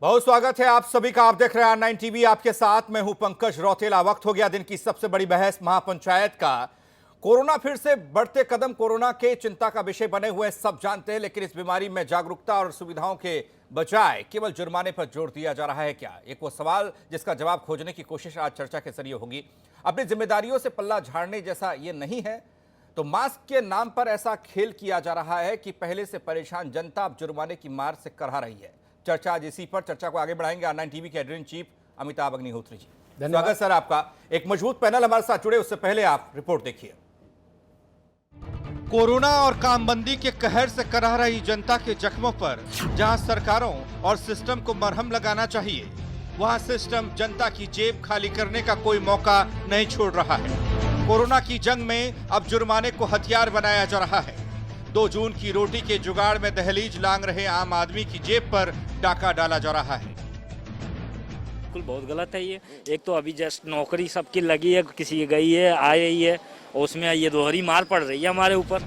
बहुत स्वागत है आप सभी का। आप देख रहे हैं R9 टीवी, आपके साथ मैं हूं पंकज रौतेला। वक्त हो गया दिन की सबसे बड़ी बहस महापंचायत का। कोरोना फिर से बढ़ते कदम कोरोना के चिंता का विषय बने हुए सब जानते हैं, लेकिन इस बीमारी में जागरूकता और सुविधाओं के बजाय केवल जुर्माने पर जोर दिया जा रहा है क्या? एक वो सवाल जिसका जवाब खोजने की कोशिश आज चर्चा के जरिए होगी। अपनी जिम्मेदारियों से पल्ला झाड़ने जैसा ये नहीं है तो मास्क के नाम पर ऐसा खेल किया जा रहा है कि पहले से परेशान जनता अब जुर्माने की मार से करहा रही है। चर्चा आज इसी पर। चर्चा को आगे बढ़ाएंगे R9 टीवी के editor in chief Amitabh Agnihotri ji. स्वागत सर आपका। एक मजबूत पैनल हमारे साथ जुड़े, उससे पहले आप रिपोर्ट देखिए। कोरोना और कामबंदी के कहर से करह रही जनता के जख्मों पर जहां सरकारों और सिस्टम को मरहम लगाना चाहिए, वहां सिस्टम जनता की जेब खाली करने का कोई मौका नहीं छोड़ रहा है। कोरोना की जंग में अब जुर्माने को हथियार बनाया जा रहा है। 2 जून की रोटी के जुगाड़ में दहलीज लांग रहे आम आदमी की जेब पर डाका डाला जा रहा है। बिल्कुल बहुत गलत है ये। एक तो अभी जस्ट नौकरी सबकी लगी है, किसी की गई है, आई है, और उसमें ये दोहरी मार पड़ रही है हमारे ऊपर।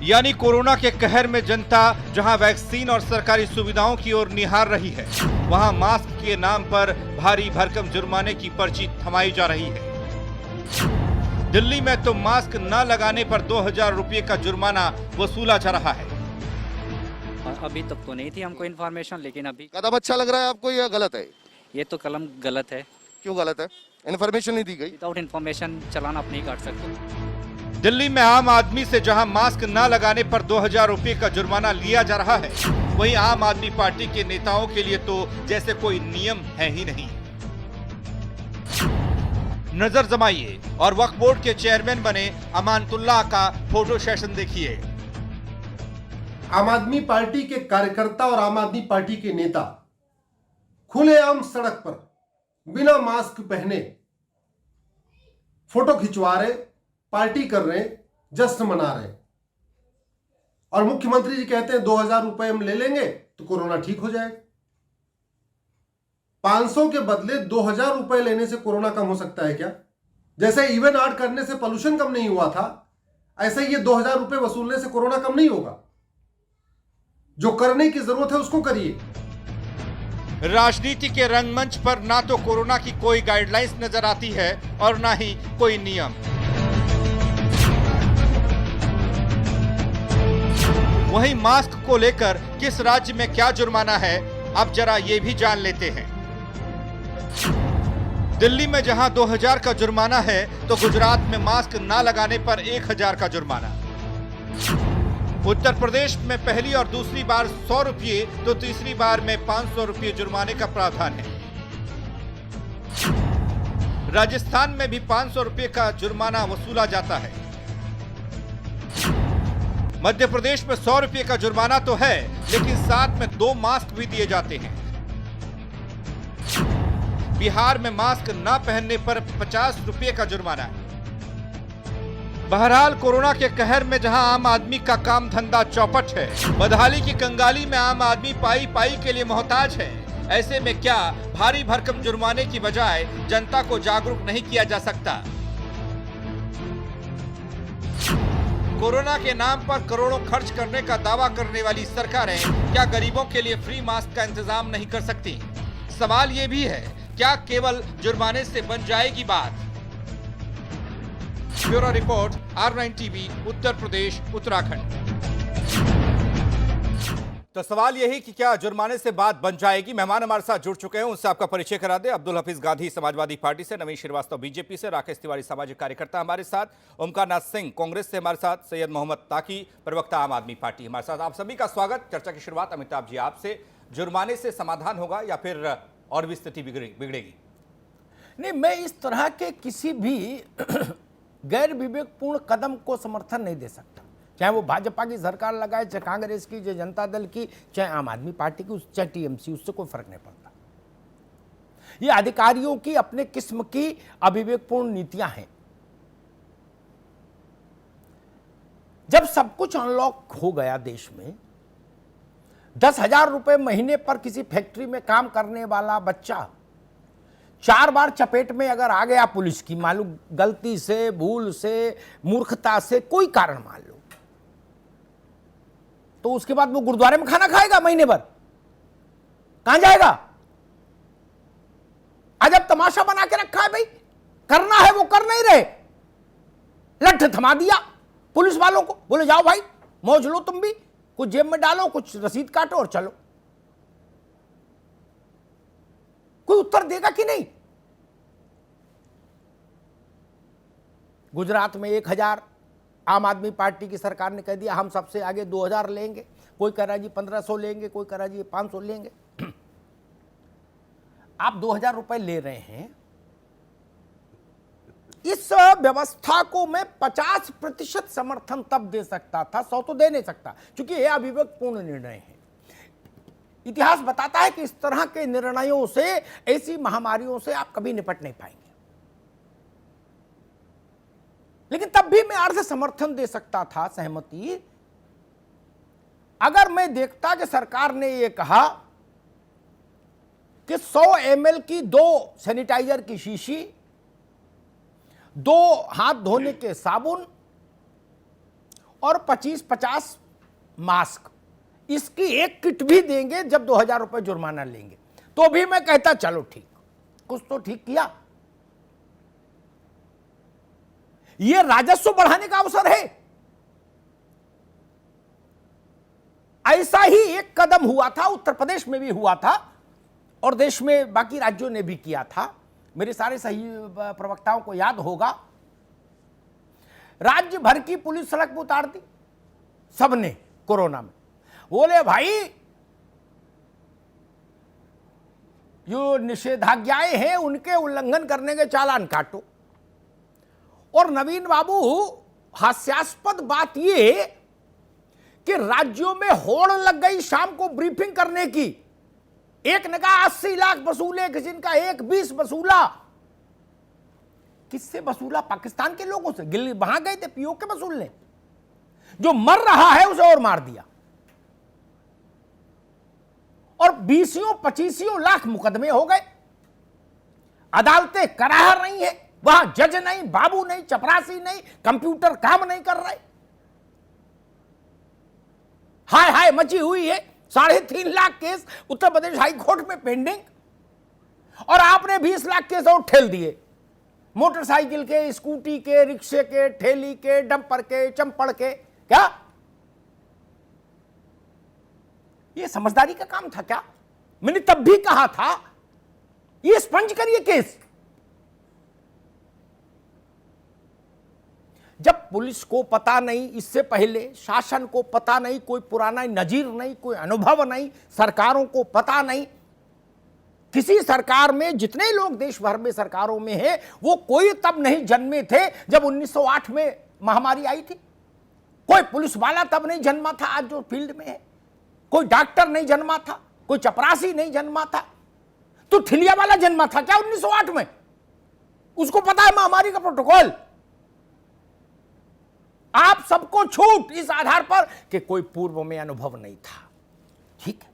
यानी कोरोना के कहर में जनता जहां वैक्सीन और सरकारी सुविधाओं की ओर निहार रही है, वहां मास्क के नाम पर भारी भरकम जुर्माने की पर्ची थमाई जा रही है। दिल्ली में तो मास्क न लगाने पर 2000 रुपये का जुर्माना वसूला जा रहा है। अभी तक तो नहीं थी हमको इन्फॉर्मेशन, लेकिन अभी कदम अच्छा लग रहा है आपको या गलत है? ये तो कलम गलत है। क्यों गलत है? इन्फॉर्मेशन नहीं दी गई। विदाउट इन्फॉर्मेशन चलान आप नहीं काट सकते। दिल्ली में आम आदमी से जहां मास्क न लगाने पर 2000 रुपये का जुर्माना लिया जा रहा है, वहीं आम आदमी पार्टी के नेताओं के लिए तो जैसे कोई नियम है ही नहीं। नजर जमाइए और वक्फ बोर्ड के चेयरमैन बने अमानतुल्लाह का फोटो सेशन देखिए। आम आदमी पार्टी के कार्यकर्ता और आम आदमी पार्टी के नेता खुलेआम सड़क पर बिना मास्क पहने फोटो खिंचवा रहे, पार्टी कर रहे, जश्न मना रहे, और मुख्यमंत्री जी कहते हैं 2000 रुपए हम ले लेंगे तो कोरोना ठीक हो जाएगा। 500 के बदले 2000 रुपए लेने से कोरोना कम हो सकता है क्या? जैसे इवेंट आर्ट करने से पोल्यूशन कम नहीं हुआ था, ऐसे ये 2000 रुपए वसूलने से कोरोना कम नहीं होगा। जो करने की जरूरत है उसको करिए। राजनीति के रंगमंच पर ना तो कोरोना की कोई गाइडलाइंस नजर आती है और ना ही कोई नियम। वहीं मास्क को लेकर किस राज्य में क्या जुर्माना है, अब जरा ये भी जान लेते हैं। दिल्ली में जहां 2000 का जुर्माना है, तो गुजरात में मास्क ना लगाने पर 1000 का जुर्माना। उत्तर प्रदेश में पहली और दूसरी बार 100 रुपये तो तीसरी बार में 500 रुपये जुर्माने का प्रावधान है। राजस्थान में भी 500 रुपये का जुर्माना वसूला जाता है। मध्य प्रदेश में 100 रुपये का जुर्माना तो है, लेकिन साथ में 2 मास्क भी दिए जाते हैं। बिहार में मास्क न पहनने पर 50 रुपये का जुर्माना है। बहरहाल कोरोना के कहर में जहां आम आदमी का काम धंधा चौपट है, बदहाली की कंगाली में आम आदमी पाई पाई के लिए मोहताज है। ऐसे में क्या भारी भरकम जुर्माने की बजाय जनता को जागरूक नहीं किया जा सकता? कोरोना के नाम पर करोड़ों खर्च करने का दावा करने वाली सरकारें क्या गरीबों के लिए फ्री मास्क का इंतजाम नहीं कर सकती? सवाल ये भी है, क्या केवल जुर्माने से बन जाएगी बात? Bureau report R9 TV, Uttar Pradesh, Uttarakhand. तो सवाल यही कि क्या जुर्माने से बात बन जाएगी? मेहमान हमारे साथ जुड़ चुके हैं, उनसे आपका परिचय करा दे। अब्दुल हफीज गांधी समाजवादी पार्टी से, नवीन श्रीवास्तव बीजेपी से, राकेश तिवारी सामाजिक कार्यकर्ता हमारे साथ, ओमकार नाथ सिंह कांग्रेस से हमारे साथ, सैयद मोहम्मद ताकी प्रवक्ता आम आदमी पार्टी हमारे साथ। आप सभी का स्वागत। चर्चा की शुरुआत अमिताभ जी आपसे। जुर्माने से समाधान होगा या फिर और भी स्थिति बिगड़ेगी? नहीं, मैं इस तरह के किसी भी गैर विवेकपूर्ण कदम को समर्थन नहीं दे सकता, चाहे वो भाजपा की सरकार लगाए, चाहे कांग्रेस की, चाहे जनता दल की, चाहे आम आदमी पार्टी की, चाहे टीएमसी, उससे कोई फर्क नहीं पड़ता। ये अधिकारियों की अपने किस्म की अविवेकपूर्ण नीतियां हैं। जब सब कुछ अनलॉक हो गया देश में, 10,000 रुपए महीने पर किसी फैक्ट्री में काम करने वाला बच्चा 4 बार चपेट में अगर आ गया पुलिस की, मालूम गलती से, भूल से, मूर्खता से, कोई कारण मान लो, तो उसके बाद वो गुरुद्वारे में खाना खाएगा महीने भर? कहां जाएगा? आज अब तमाशा बना के रखा है भाई, करना है वो कर नहीं रहे, लठ थमा दिया पुलिस वालों को, बोले जाओ भाई मौज लो, तुम भी कुछ जेब में डालो, कुछ रसीद काटो और चलो। कोई उत्तर देगा कि नहीं? गुजरात में 1000 आम आदमी पार्टी की सरकार ने कह दिया हम सबसे आगे 2000 लेंगे, कोई कह रहा जी 1500 लेंगे, कोई कह रहा जी 500 लेंगे। आप 2000 रुपए ले रहे हैं, इस व्यवस्था को मैं 50% समर्थन तब दे सकता था, 100 तो दे नहीं सकता, क्योंकि यह अविवेकपूर्ण निर्णय है। इतिहास बताता है कि इस तरह के निर्णयों से, ऐसी महामारियों से आप कभी निपट नहीं पाएंगे। लेकिन तब भी मैं अर्ध समर्थन दे सकता था, सहमति, अगर मैं देखता कि सरकार ने यह कहा कि 100 ml की 2 सैनिटाइजर की शीशी, 2 हाथ धोने के साबुन और 25-50 मास्क, इसकी एक किट भी देंगे जब 2000 रुपए जुर्माना लेंगे, तो भी मैं कहता चलो ठीक, कुछ तो ठीक किया। यह राजस्व बढ़ाने का अवसर है। ऐसा ही एक कदम हुआ था, उत्तर प्रदेश में भी हुआ था और देश में बाकी राज्यों ने भी किया था। मेरे सारे सही प्रवक्ताओं को याद होगा, राज्य भर की पुलिस सड़क पर उतार दी सबने कोरोना में। बोले भाई जो निषेधाज्ञाएं हैं उनके उल्लंघन करने के चालान काटो। और नवीन बाबू, हास्यास्पद बात यह कि राज्यों में होड़ लग गई शाम को ब्रीफिंग करने की। एक ने कहा 80 लाख वसूले, किसी ने कहा 1-20 वसूला। किससे वसूला? पाकिस्तान के लोगों से। गिल्ली वहां गए थे पीओके वसूलने, जो मर रहा है उसे और मार दिया। और 20-25 लाख मुकदमे हो गए, अदालतें कराह रही हैं, वहां जज नहीं, बाबू नहीं, चपरासी नहीं, कंप्यूटर काम नहीं कर रहे। हाय हाय मची हुई है। 3.5 lakh case Uttar Pradesh high court में पेंडिंग, और आपने 20 लाख केस और ठेल दिए, मोटरसाइकिल के, स्कूटी के, रिक्शे के, ठेली के, डंपर के, चंपड़ के। क्या यह समझदारी का काम था क्या? मैंने तब भी कहा था यह स्पंज करिए केस। जब पुलिस को पता नहीं, इससे पहले शासन को पता नहीं, कोई पुराना नजीर नहीं, कोई अनुभव नहीं, सरकारों को पता नहीं, किसी सरकार में जितने लोग देश भर में सरकारों में हैं, वो कोई तब नहीं जन्मे थे जब 1908 में महामारी आई थी। कोई पुलिस वाला तब नहीं जन्मा था आज जो फील्ड में है, कोई डॉक्टर नहीं जन्मा था, कोई चपरासी नहीं जन्मा था। तो ठिलिया वाला जन्मा था क्या 1908 में? उसको पता है महामारी का प्रोटोकॉल। आप सबको छूट इस आधार पर कि कोई पूर्व में अनुभव नहीं था, ठीक है,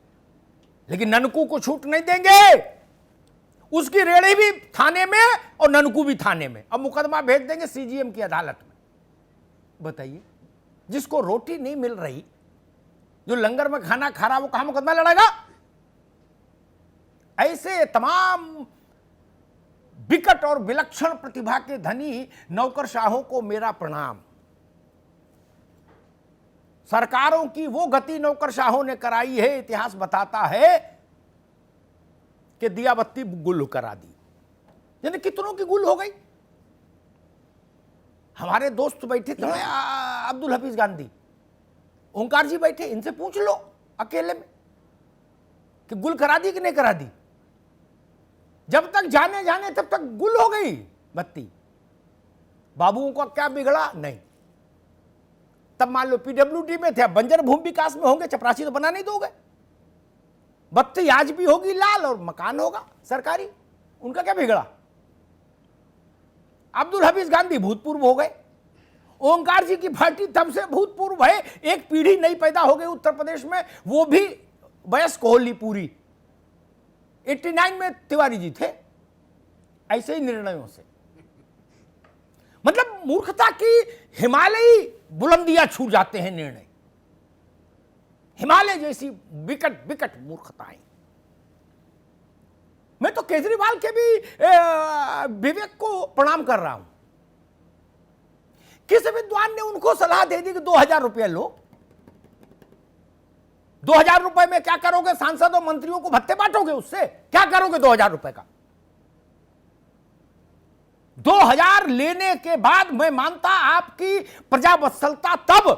लेकिन ननकू को छूट नहीं देंगे। उसकी रेड़ी भी थाने में और ननकू भी थाने में। अब मुकदमा भेज देंगे सीजीएम की अदालत में। बताइए, जिसको रोटी नहीं मिल रही, जो लंगर में खाना खा रहा, वो कहां मुकदमा लड़ेगा? ऐसे तमाम विकट और विलक्षण प्रतिभा के धनी नौकरशाहों को मेरा प्रणाम। सरकारों की वो गति नौकरशाहों ने कराई है, इतिहास बताता है कि दिया बत्ती गुल करा दी। यानी कितनों की गुल हो गई। हमारे दोस्त बैठे थे अब्दुल हफीज गांधी, ओंकार जी बैठे, इनसे पूछ लो अकेले में कि गुल करा दी कि नहीं करा दी। जब तक जाने जाने तब तक गुल हो गई बत्ती। बाबुओं का क्या बिगड़ा? नहीं। तब मान लो पीडब्ल्यूडी में थे, बंजर भूमि विकास में होंगे, चपरासी तो बना नहीं दोगे। बत्ती आज भी होगी लाल और मकान होगा सरकारी, उनका क्या बिगड़ा? अब्दुल हफीज गांधी भूतपूर्व हो गए, ओंकार जी की पार्टी तब से भूतपूर्व है। एक पीढ़ी नई पैदा हो गई उत्तर प्रदेश में, वो भी वयस्क होली पूरी। 89 में तिवारी जी थे। ऐसे ही निर्णयों से, मतलब मूर्खता की हिमालयी बुलंदियां छू जाते हैं निर्णय, हिमालय जैसी विकट विकट मूर्खताएं। मैं तो केजरीवाल के भी विवेक को प्रणाम कर रहा हूं। किस विद्वान ने उनको सलाह दे दी कि 2000 रुपये लो? 2000 रुपए में क्या करोगे? सांसद और मंत्रियों को भत्ते बांटोगे? उससे क्या करोगे 2000 रुपए का? 2000 लेने के बाद मैं मानता आपकी प्रजावत्सलता तब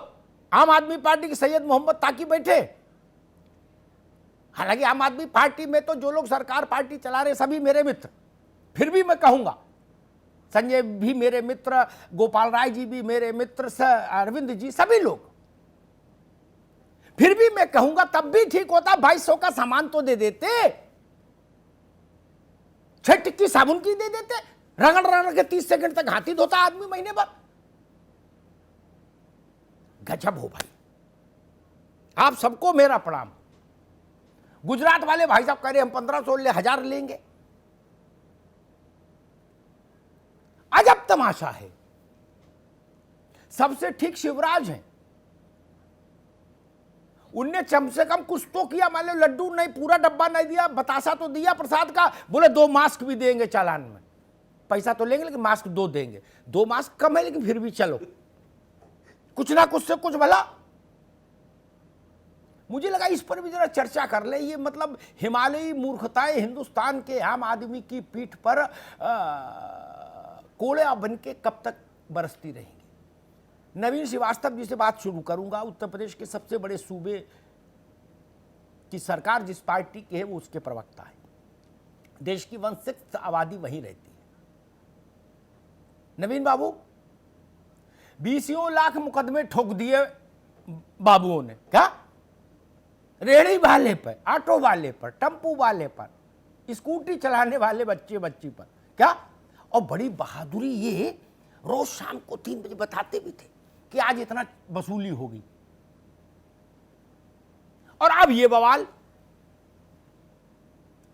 आम आदमी पार्टी के सैयद मोहम्मद ताकी बैठे। हालांकि आम आदमी पार्टी में तो जो लोग सरकार पार्टी चला रहे सभी मेरे मित्र, फिर भी मैं कहूंगा संजय भी मेरे मित्र, गोपाल राय जी भी मेरे मित्र, अरविंद जी, सभी लोग, फिर भी मैं कहूंगा तब भी ठीक होता 2200 का सामान तो दे देते, 6 टिक्की साबुन की दे देते, रगड़ रगड़ के 30 सेकंड तक हाथी धोता आदमी महीने भर। गजब हो भाई, आप सबको मेरा प्रणाम। गुजरात वाले भाई साहब कह रहे हम 1500 ले 1000 लेंगे। अजब तमाशा है। सबसे ठीक शिवराज हैं, उनने कम से कम कुछ तो किया। मान लो लड्डू नहीं, पूरा डब्बा नहीं दिया, बतासा तो दिया प्रसाद का, बोले 2 मास्क भी देंगे चालान में। पैसा तो लेंगे लेकिन मास्क 2 देंगे। 2 मास्क कम है लेकिन फिर भी चलो, कुछ ना कुछ से कुछ भला। मुझे लगा इस पर भी जरा चर्चा कर ले। ये मतलब हिमालयी मूर्खताएं हिंदुस्तान के आम आदमी की पीठ पर कोड़े बन के कब तक बरसती रहेंगी। नवीन श्रीवास्तव जी से बात शुरू करूंगा। उत्तर प्रदेश के सबसे बड़े सूबे की सरकार जिस पार्टी की है वो उसके प्रवक्ता है। देश की 1/6 आबादी वहीं रहती है। नवीन बाबू, 20 लाख मुकदमे ठोक दिए बाबुओं ने। क्या? रेहड़ी वाले पर, ऑटो वाले पर, टेम्पू वाले पर, स्कूटी चलाने वाले बच्चे बच्ची पर। क्या? और बड़ी बहादुरी ये रोज शाम को 3 बजे बताते भी थे कि आज इतना वसूली होगी। और अब ये बवाल,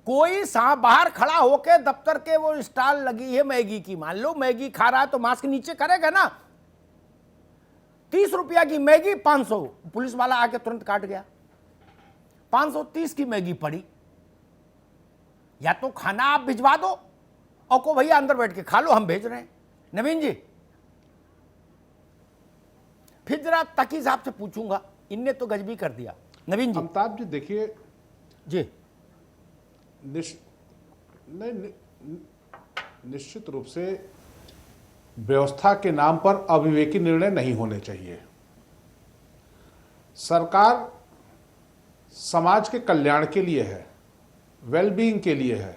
कोई सांप बाहर खड़ा होके दफ्तर के वो स्टॉल लगी है मैगी की, मान लो मैगी खा रहा है तो मास्क नीचे करेगा ना। 30 रुपया की मैगी 500, पुलिस वाला आके तुरंत काट गया। 530 की मैगी पड़ी। या तो खाना आप भिजवा दो और को भैया अंदर बैठ के खा लो, हम भेज रहे हैं। नवीन जी, फिर जरा तकी साहब से पूछूंगा, इनने तो गजबी कर दिया। नवीन जी। अमिताभ जी देखिए जी, निश्चित रूप से व्यवस्था के नाम पर अविवेकी निर्णय नहीं होने चाहिए। सरकार समाज के कल्याण के लिए है, वेलबीइंग के लिए है।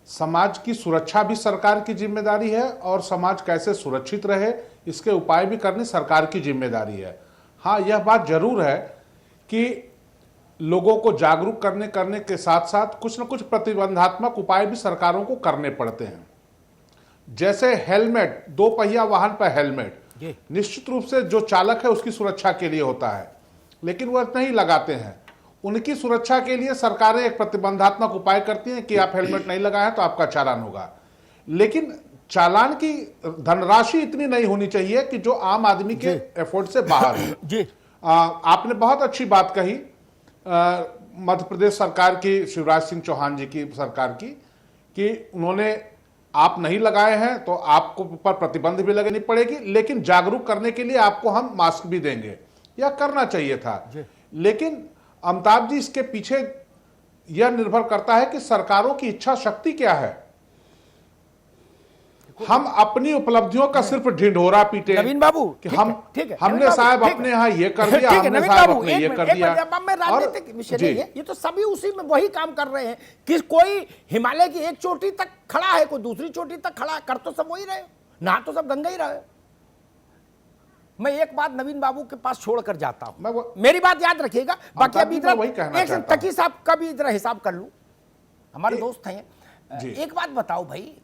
समाज की सुरक्षा भी सरकार की जिम्मेदारी है और समाज कैसे सुरक्षित रहे इसके उपाय भी करनी सरकार की जिम्मेदारी है। हाँ, यह बात जरूर है कि लोगों को जागरूक करने के साथ साथ कुछ न कुछ प्रतिबंधात्मक उपाय भी सरकारों को करने पड़ते हैं। जैसे हेलमेट, 2 पहिया वाहन पर हेलमेट निश्चित रूप से जो चालक है उसकी सुरक्षा के लिए होता है, लेकिन वह नहीं लगाते हैं। उनकी सुरक्षा के लिए सरकारें एक प्रतिबंधात्मक उपाय करती हैं कि आप हेलमेट नहीं लगाए तो आपका चालान होगा। लेकिन चालान की धनराशि इतनी नहीं होनी चाहिए कि जो आम आदमी के एफोर्ड से बाहर हो। आपने बहुत अच्छी बात कही मध्य प्रदेश सरकार की, शिवराज सिंह चौहान जी की सरकार की, कि उन्होंने आप नहीं लगाए हैं तो आपको ऊपर प्रतिबंध भी लगानी पड़ेगी, लेकिन जागरूक करने के लिए आपको हम मास्क भी देंगे। यह करना चाहिए था। लेकिन अमिताभ जी, इसके पीछे यह निर्भर करता है कि सरकारों की इच्छा शक्ति क्या है। हम अपनी उपलब्धियों का सिर्फ ढिंढोरा पीटे नवीन बाबू कि हमने साहब अपने यहाँ ये कर दिया, हमने साहब अपने ये कर दिया। राजनीतिक विषय नहीं है ये, तो सभी उसी में वही काम कर रहे हैं कि कोई हिमालय की एक चोटी तक खड़ा है, कोई दूसरी चोटी तक खड़ा, कर तो सब वही रहे, ना तो सब गंगा ही रहे। मैं एक बात नवीन बाबू के पास छोड़कर जाता हूं, मेरी बात याद रखिएगा। बाकी अभी एक तकी साहब का भी इधर हिसाब कर लूं, हमारे दोस्त हैं। एक बात बताओ भाई,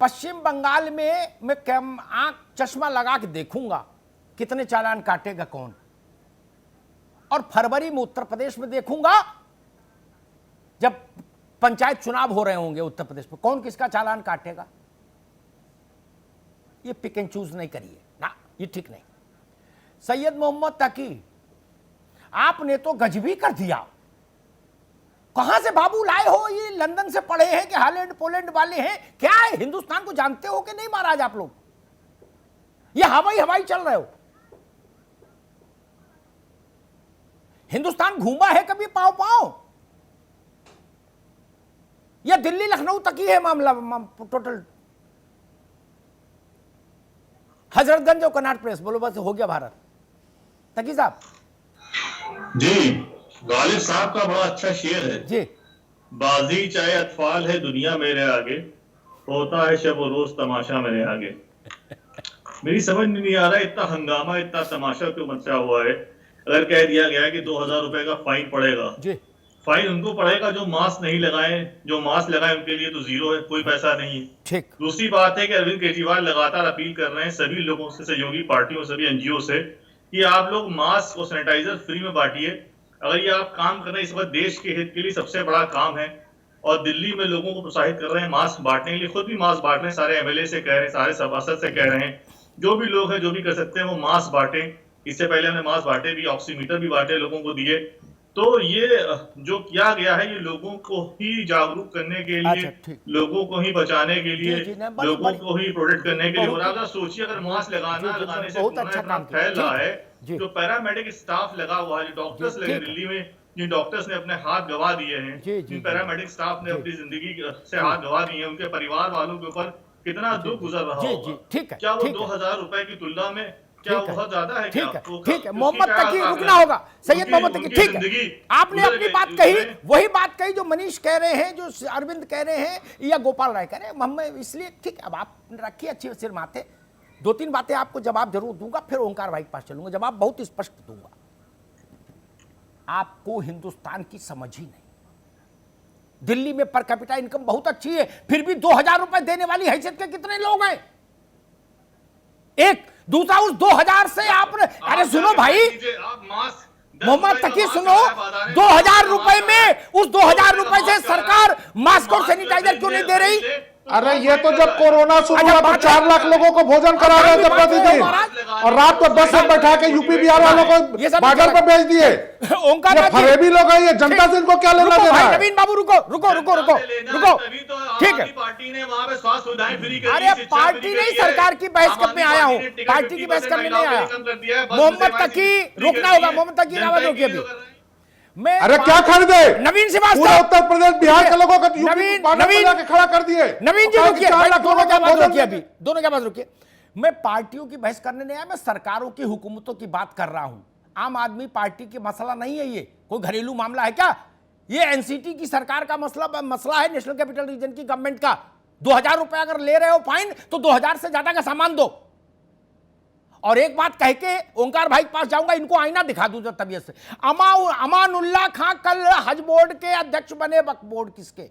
पश्चिम बंगाल में मैं आंख चश्मा लगा के देखूंगा कितने चालान काटेगा कौन, और फरवरी में उत्तर प्रदेश में देखूंगा जब पंचायत चुनाव हो रहे होंगे उत्तर प्रदेश में, कौन किसका चालान काटेगा। ये पिक एंड चूज नहीं करिए ना, ये ठीक नहीं। सैयद मोहम्मद ताकी, आपने तो गजबी कर दिया। कहां से बाबू लाए हो? ये लंदन से पढ़े हैं कि हॉलैंड पोलैंड वाले हैं? क्या है, हिंदुस्तान को जानते हो कि नहीं महाराज आप लोग? ये हवाई हवाई चल रहे हो। हिंदुस्तान घूमा है कभी पांव पांव? या दिल्ली लखनऊ तक ही है मामला टोटल? हजरतगंज और कनाट प्रेस बोलो बस हो गया भारत। तकी साहब जी, गालिब साहब का बड़ा अच्छा शेर है जी। बाजी चाहे अतफाल है दुनिया मेरे आगे, होता है शब और रोज तमाशा मेरे आगे। मेरी समझ नहीं आ रहा है इतना हंगामा इतना तमाशा क्यों मचा हुआ है। अगर कह दिया गया है कि 2000 रुपए का फाइन पड़ेगा, जी फाइन उनको पड़ेगा जो मास्क नहीं लगाए। जो मास्क लगाए उनके लिए तो जीरो है, कोई पैसा नहीं है। ठीक। दूसरी बात है कि अरविंद केजरीवाल लगातार अपील कर रहे हैं सभी लोगों से, सहयोगी पार्टियों, सभी एनजीओ से कि आप लोग मास्क और सैनिटाइजर फ्री में बांटिए। अगर ये आप काम कर रहे हैं, इस वक्त देश के हित के लिए सबसे बड़ा काम है। और दिल्ली में लोगों को प्रोत्साहित कर रहे हैं मास्क बांटने के लिए, खुद भी मास्क बांट रहे हैं, सारे एमएलए से कह रहे हैं, सारे सभासद से कह रहे हैं, जो भी लोग हैं जो भी कर सकते हैं वो मास्क बांटे। इससे पहले हमने मास्क बांटे भी, ऑक्सीमीटर भी बांटे, लोगों को दिए। तो ये जो किया गया है ये लोगों को ही जागरूक करने के लिए, ठीक। लोगों को ही बचाने के लिए, जी, लोगों को ही प्रोटेक्ट करने के लिए। और अगर सोचिए अगर मास्क लगाने से बहुत अच्छा काम फैल रहा है, जी। जो पैरामेडिक स्टाफ लगा हुआ है, जो डॉक्टर्स लगे दिल्ली में, जिन डॉक्टर्स ने अपने हाथ गंवा दिए हैं, जिन पैरामेडिक स्टाफ ने अपनी जिंदगी से हाथ गंवा दिए हैं, उनके परिवार वालों के ऊपर कितना दुख गुजर रहा होगा। ठीक है। क्या वो 2000 रुपए की तुलना में क्या बहुत ज्यादा है? ठीक है, ठीक है। मोहम्मद तकी रुकना होगा, सैयद मोहम्मद तकी। ठीक है, आपने अपनी बात कही, वही बात कही जो मनीष कह रहे हैं, जो अरविंद कह रहे हैं या गोपाल राय कह रहे हैं। हम इसलिए ठीक है, अब आप रखिए अच्छी सिर माथे। 2-3 बातें आपको जवाब जरूर दूंगा, फिर ओंकार भाई के पास चलूंगा, जवाब बहुत स्पष्ट दूंगा। आपको हिंदुस्तान की समझ ही नहीं। दिल्ली में पर कैपिटा इनकम बहुत अच्छी है, फिर भी 2000 रुपए देने वाली हैसियत के कितने लोग हैं? एक दूसरा, उस 2000 से आप अरे सुनो भाई मोहम्मद तकी, सुनो, 2000 रुपए में, उस 2000 रुपए से सरकार मास्क और सैनिटाइजर क्यों नहीं दे रही? अरे ये तो जब कोरोना शुरू हुआ तो 4 लाख लोगों को भोजन करा रहे थे प्रतिदिन, और रात को बस में बैठा के यूपी बिहार वालों को बॉर्डर पे भेज दिए। ओंकार ये फरेबी लोग हैं, ये जनता से इनको क्या लेना देना है? नवीन बाबू रुको रुको रुको रुको रुको, ठीक है। पार्टी ने वहां पे स्वास्थ्य सुविधाएं फ्री कर दी। अरे पार्टी नहीं, सरकार की बहस करने आया हूँ, पार्टी की बहस करने नहीं आया। मोहम्मद तकी रुकना होगा, मोहम्मद तकी की आवाज रोकिए अभी। मैं अरे क्या खरीदे? नवीन श्रीवास्तव, पूरे उत्तर प्रदेश बिहार के लोगों को नवीन खड़ा कर दिए। नवीन जी रुकिए, दोनों की आवाज रोकिए अभी, दोनों की आवाज रोकिए। मैं पार्टियों की बहस करने नहीं आया, मैं सरकारों की हुकूमतों की बात कर रहा हूं। आम आदमी पार्टी की मसला नहीं है, ये कोई घरेलू मामला है क्या? ये एनसीटी की सरकार का मसला है, नेशनल कैपिटल रीजन की गवर्नमेंट का। 2000 रुपए अगर ले रहे हो फाइन तो 2000 से ज्यादा का सामान दो। और एक बात कह के ओंकार भाई के पास जाऊंगा, इनको आईना दिखा दूं तबीयत से। अमानुल्लाह खां कल हज बोर्ड के अध्यक्ष बने, वक्फ बोर्ड किसके।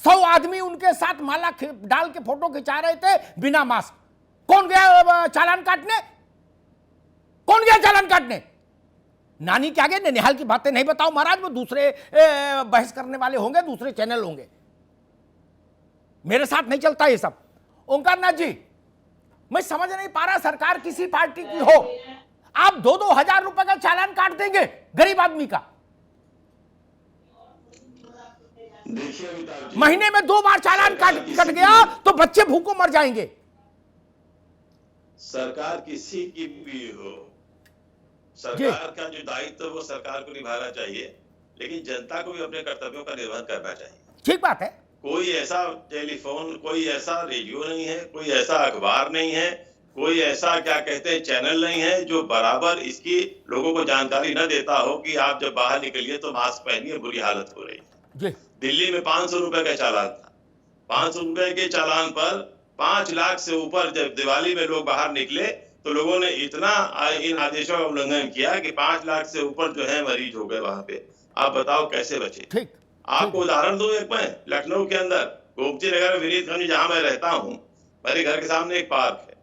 100 आदमी उनके साथ माला डाल के फोटो खिंचा रहे थे बिना मास्क। कौन गया चालान काटने? कौन गया चालान काटने? नानी के आगे निहाल की बातें नहीं बताओ महाराज, वो दूसरे बहस करने वाले होंगे, दूसरे चैनल होंगे, मेरे साथ नहीं चलता ये सब। ओंकार नाथ जी, मैं समझ नहीं पा रहा, सरकार किसी पार्टी की हो, आप 2-2 हजार रुपए का चालान काट देंगे गरीब आदमी का। महीने में 2 बार चालान कट गया तो बच्चे भूखों मर जाएंगे। सरकार किसी की भी हो, सरकार का जो दायित्व वो सरकार को निभाना चाहिए, लेकिन जनता को भी अपने कर्तव्यों का निर्वहन करना चाहिए। ठीक बात है। कोई ऐसा टेलीफोन, कोई ऐसा रेडियो नहीं है, कोई ऐसा अखबार नहीं है, कोई ऐसा क्या कहते हैं चैनल नहीं है जो बराबर इसकी लोगों को जानकारी न देता हो कि आप जब बाहर निकलिए तो मास्क पहनिए, बुरी हालत हो रही है। दिल्ली में 500 रुपए का चालान था। 500 रुपए के चालान पर 5 लाख से ऊपर जब दिवाली में लोग बाहर निकले तो लोगों ने इतना इन आदेशों का उल्लंघन किया कि 5 लाख से ऊपर जो है मरीज हो गए वहां पे। आप बताओ कैसे बचे? ठीक, आपको उदाहरण दो एक, मैं लखनऊ के अंदर गोमती नगर विनीतगंज जहां मैं रहता हूं, मेरे घर के सामने एक पार्क है।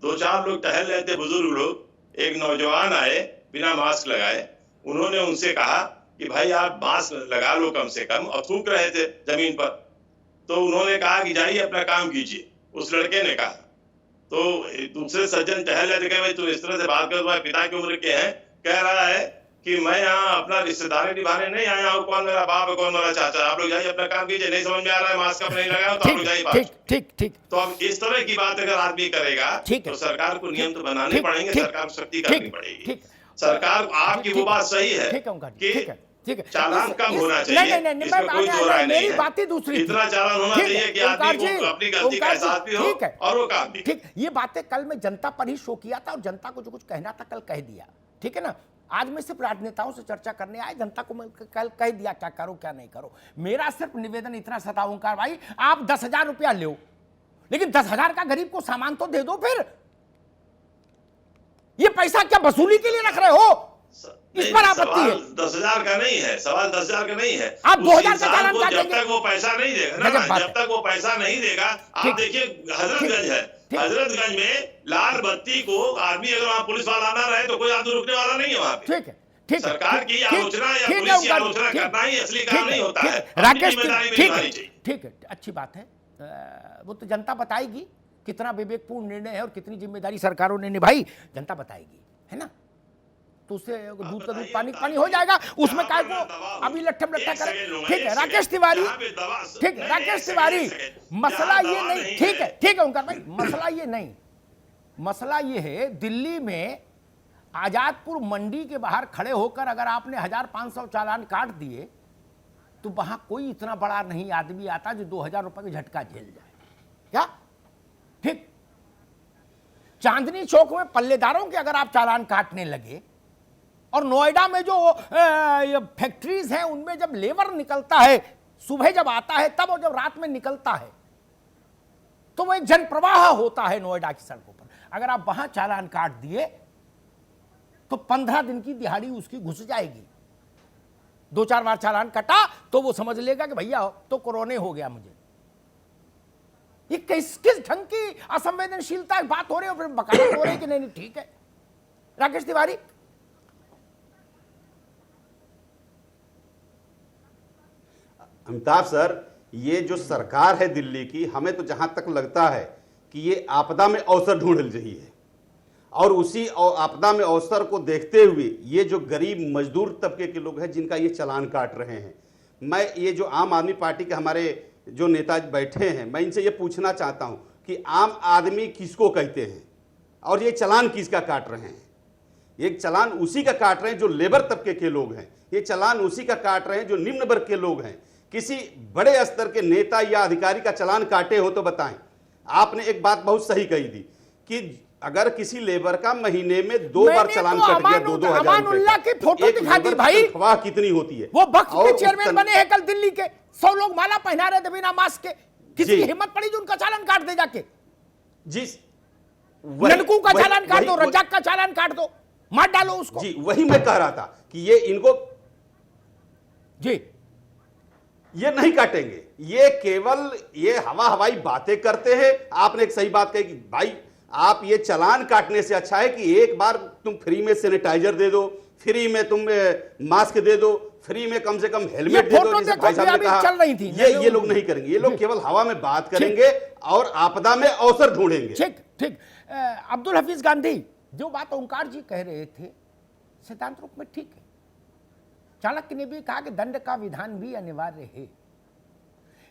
2-4 लोग टहल रहे थे, बुजुर्ग लोग। एक नौजवान आए बिना मास्क लगाए, उन्होंने उनसे कहा कि भाई आप मास्क लगा लो कम से कम, और थूक रहे थे जमीन पर। तो उन्होंने कहा कि जाइए अपना काम कीजिए, उस लड़के ने कहा। तो दूसरे सज्जन टहल रहे थे, भाई तुम इस तरह से बात कर, तुम्हारे पिता की उम्र के हैं, कह रहा है कि मैं यहाँ अपना रिश्तेदारी निभाने नहीं आया हूँ, कौन मेरा बाप है कौन मेरा चाचा। आप लोग जाइए अपना काम कीजिए, नहीं समझ में आ रहा है मास्क आप नहीं लगाया तो आप लोग जाइए बाहर। ठीक ठीक ठीक। तो अब इस तरह की बात अगर आदमी करेगा ठीक है। तो सरकार को नियम तो बनाने ठीक, पड़ेंगे, ठीक, सरकार को सख्ती करनी ठीक, पड़ेगी। ठीक। सरकार आपकी वो बात सही है ठीक है ओंकार जी, ठीक है, ठीक है। चालान कम होना नहीं, चाहिए, नहीं, इसमें कोई दो राय नहीं मेरी है। बात ही दूसरी थी। इतना चालान होना ठीक है, चाहिए कि ओंकार आदमी जी, को अपनी गलती का ओंकार जी, एहसास भी हो ठीक है। और वो काम भी। ठीक, ये बातें कल मैं जनता पर ही शो किया था और जनता को जो कुछ कहना था कल कह दिया, ठीक है ना। आज मैं सिर्फ राजनेताओं से चर्चा करने आए, जनता को मैं कल कह दिया क्या करो क्या नहीं करो। मेरा सिर्फ निवेदन इतना सता ओंकार भाई, आप 10,000 रुपया लो, लेकिन 10,000 का गरीब को सामान तो दे दो। फिर ये पैसा क्या वसूली के लिए रख रहे हो? इस पर आपत्ति है। 10,000 का नहीं है सवाल, 10,000 का नहीं है। आप 2,000 उस का इंसान चालान को काटेंगे। जब तक वो पैसा नहीं देगा ना, गजब बात जब तक वो पैसा नहीं देगा। आप ठीक। देखिए हजरतगंज है, ठीक। हजरतगंज में लाल बत्ती को आदमी अगर वहां पुलिस वाला आना रहे तो कोई आदमी रुकने वाला नहीं है वहां पे। ठीक है, ठीक है, सरकार की ठीक, आलोचना या ठीक है, पुलिस की ओंकार जी, आलोचना ठीक, करना ही असली ठीक काम है, नहीं होता ठीक है। है। राकेश जिम्मेदारी भी ठीक निभानी है, चाहिए। ठीक है, अच्छी बात है। वो तो जनता बताएगी कितना विवेकपूर्ण निर्णय है और कितनी जिम्मेदारी सरकारों ने निभाई, जनता बताएगी, है ना। तो उससे दूध का दूध पानी पानी हो जाएगा, उसमें काय को अभी लट्ठम लट्ठा करें। ठीक है राकेश तिवारी, ठीक है राकेश तिवारी, मसला ये नहीं, ठीक है, ठीक है ओंकार भाई, मसला ये नहीं, मसला ये है दिल्ली में आजादपुर मंडी के बाहर खड़े होकर अगर आपने 1,500 चालान काट दिए तो वहां कोई इतना बड़ा नहीं आदमी आता जो 2,000 रुपए का झटका झेल जाए क्या? ठीक। चांदनी चौक में पल्लेदारों के अगर आप चालान काटने लगे और नोएडा में जो फैक्ट्रीज हैं उनमें जब लेबर निकलता है, सुबह जब आता है तब और जब रात में निकलता है तो वो एक जनप्रवाह होता है नोएडा की सड़कों पर। अगर आप वहां चालान काट दिए तो 15 दिन की दिहाड़ी उसकी घुस जाएगी। 2-4 बार चालान कटा तो वो समझ लेगा कि भैया तो कोरोना हो गया मुझे। ये किस ढंग की असंवेदनशीलता की बात हो रही है? फिर वकालत हो रही है कि नहीं? ठीक है राकेश तिवारी। अमिताभ सर, ये जो सरकार है दिल्ली की, हमें तो जहां तक लगता है कि ये आपदा में अवसर ढूंढ रही है और उसी आपदा में अवसर को देखते हुए ये जो गरीब मजदूर तबके के लोग हैं जिनका ये चालान काट रहे हैं, मैं ये जो आम आदमी पार्टी के हमारे जो नेता बैठे हैं, मैं इनसे ये पूछना चाहता हूं कि आम आदमी किसको कहते हैं और ये चालान किसका काट रहे हैं? ये चालान उसी का काट रहे हैं जो लेबर तबके के लोग हैं, ये चालान उसी का काट रहे हैं जो निम्न वर्ग के लोग हैं। किसी बड़े स्तर के नेता या अधिकारी का चालान काटे हो तो बताएं। आपने एक बात बहुत सही कही थी कि अगर किसी लेबर का महीने में 2 बार चालान कट गया 2-2 हजार अमानुल्लाह की फोटो दिखा दी भाई, अफवाह कितनी होती है। वो वक्फ के चेयरमैन बने हैं कल दिल्ली के, 100 लोग माला पहना रहे थे बिना मास्क के, किसी की हिम्मत पड़ी जो उनका चालान काट दे जाके। जी, ननकू का चालान काट दो, रजाक का चालान काट दो, मार डालो उसको। जी वही मैं कह रहा था कि ये इनको जी ये नहीं काटेंगे, ये केवल ये हवाई बातें करते हैं। आपने एक सही बात कही कि भाई आप ये चालान काटने से अच्छा है कि एक बार तुम फ्री में सैनिटाइजर दे दो, फ्री में तुम मास्क दे दो, फ्री में कम से कम हेलमेट दे दो, जैसे भाई साहब ने कहा। चल रही थी ये लोग नहीं करेंगे, ये लोग केवल हवा में बात करेंगे और आपदा में अवसर ढूंढेंगे। ठीक ठीक। अब्दुल हफीज गांधी, जो बात ओंकार जी कह रहे थे सिद्धांत रूप में ठीक है। चाणक्य ने भी कहा कि दंड का विधान भी अनिवार्य है,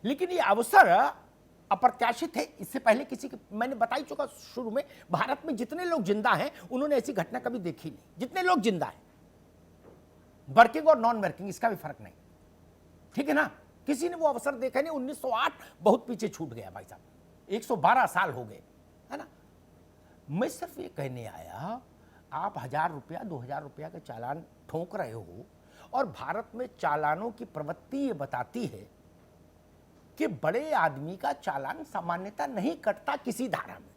लेकिन ये अवसर अप्रत्याशित है। इससे पहले किसी के, मैंने बता ही चुका शुरू में, भारत में जितने लोग जिंदा हैं उन्होंने ऐसी घटना कभी देखी नहीं। जितने लोग जिंदा हैं, वर्किंग और नॉन वर्किंग, इसका भी फर्क नहीं, ठीक है ना। किसी ने वो अवसर देखा नहीं। 1908 बहुत पीछे छूट गया भाई साहब, 112 साल हो गए, है ना। मैं सिर्फ ये कहने आया, आप 1,000 रुपया 2,000 रुपया का चालान ठोक रहे हो और भारत में चालानों की प्रवृत्ति ये बताती है कि बड़े आदमी का चालान सामान्यतः नहीं कटता किसी धारा में।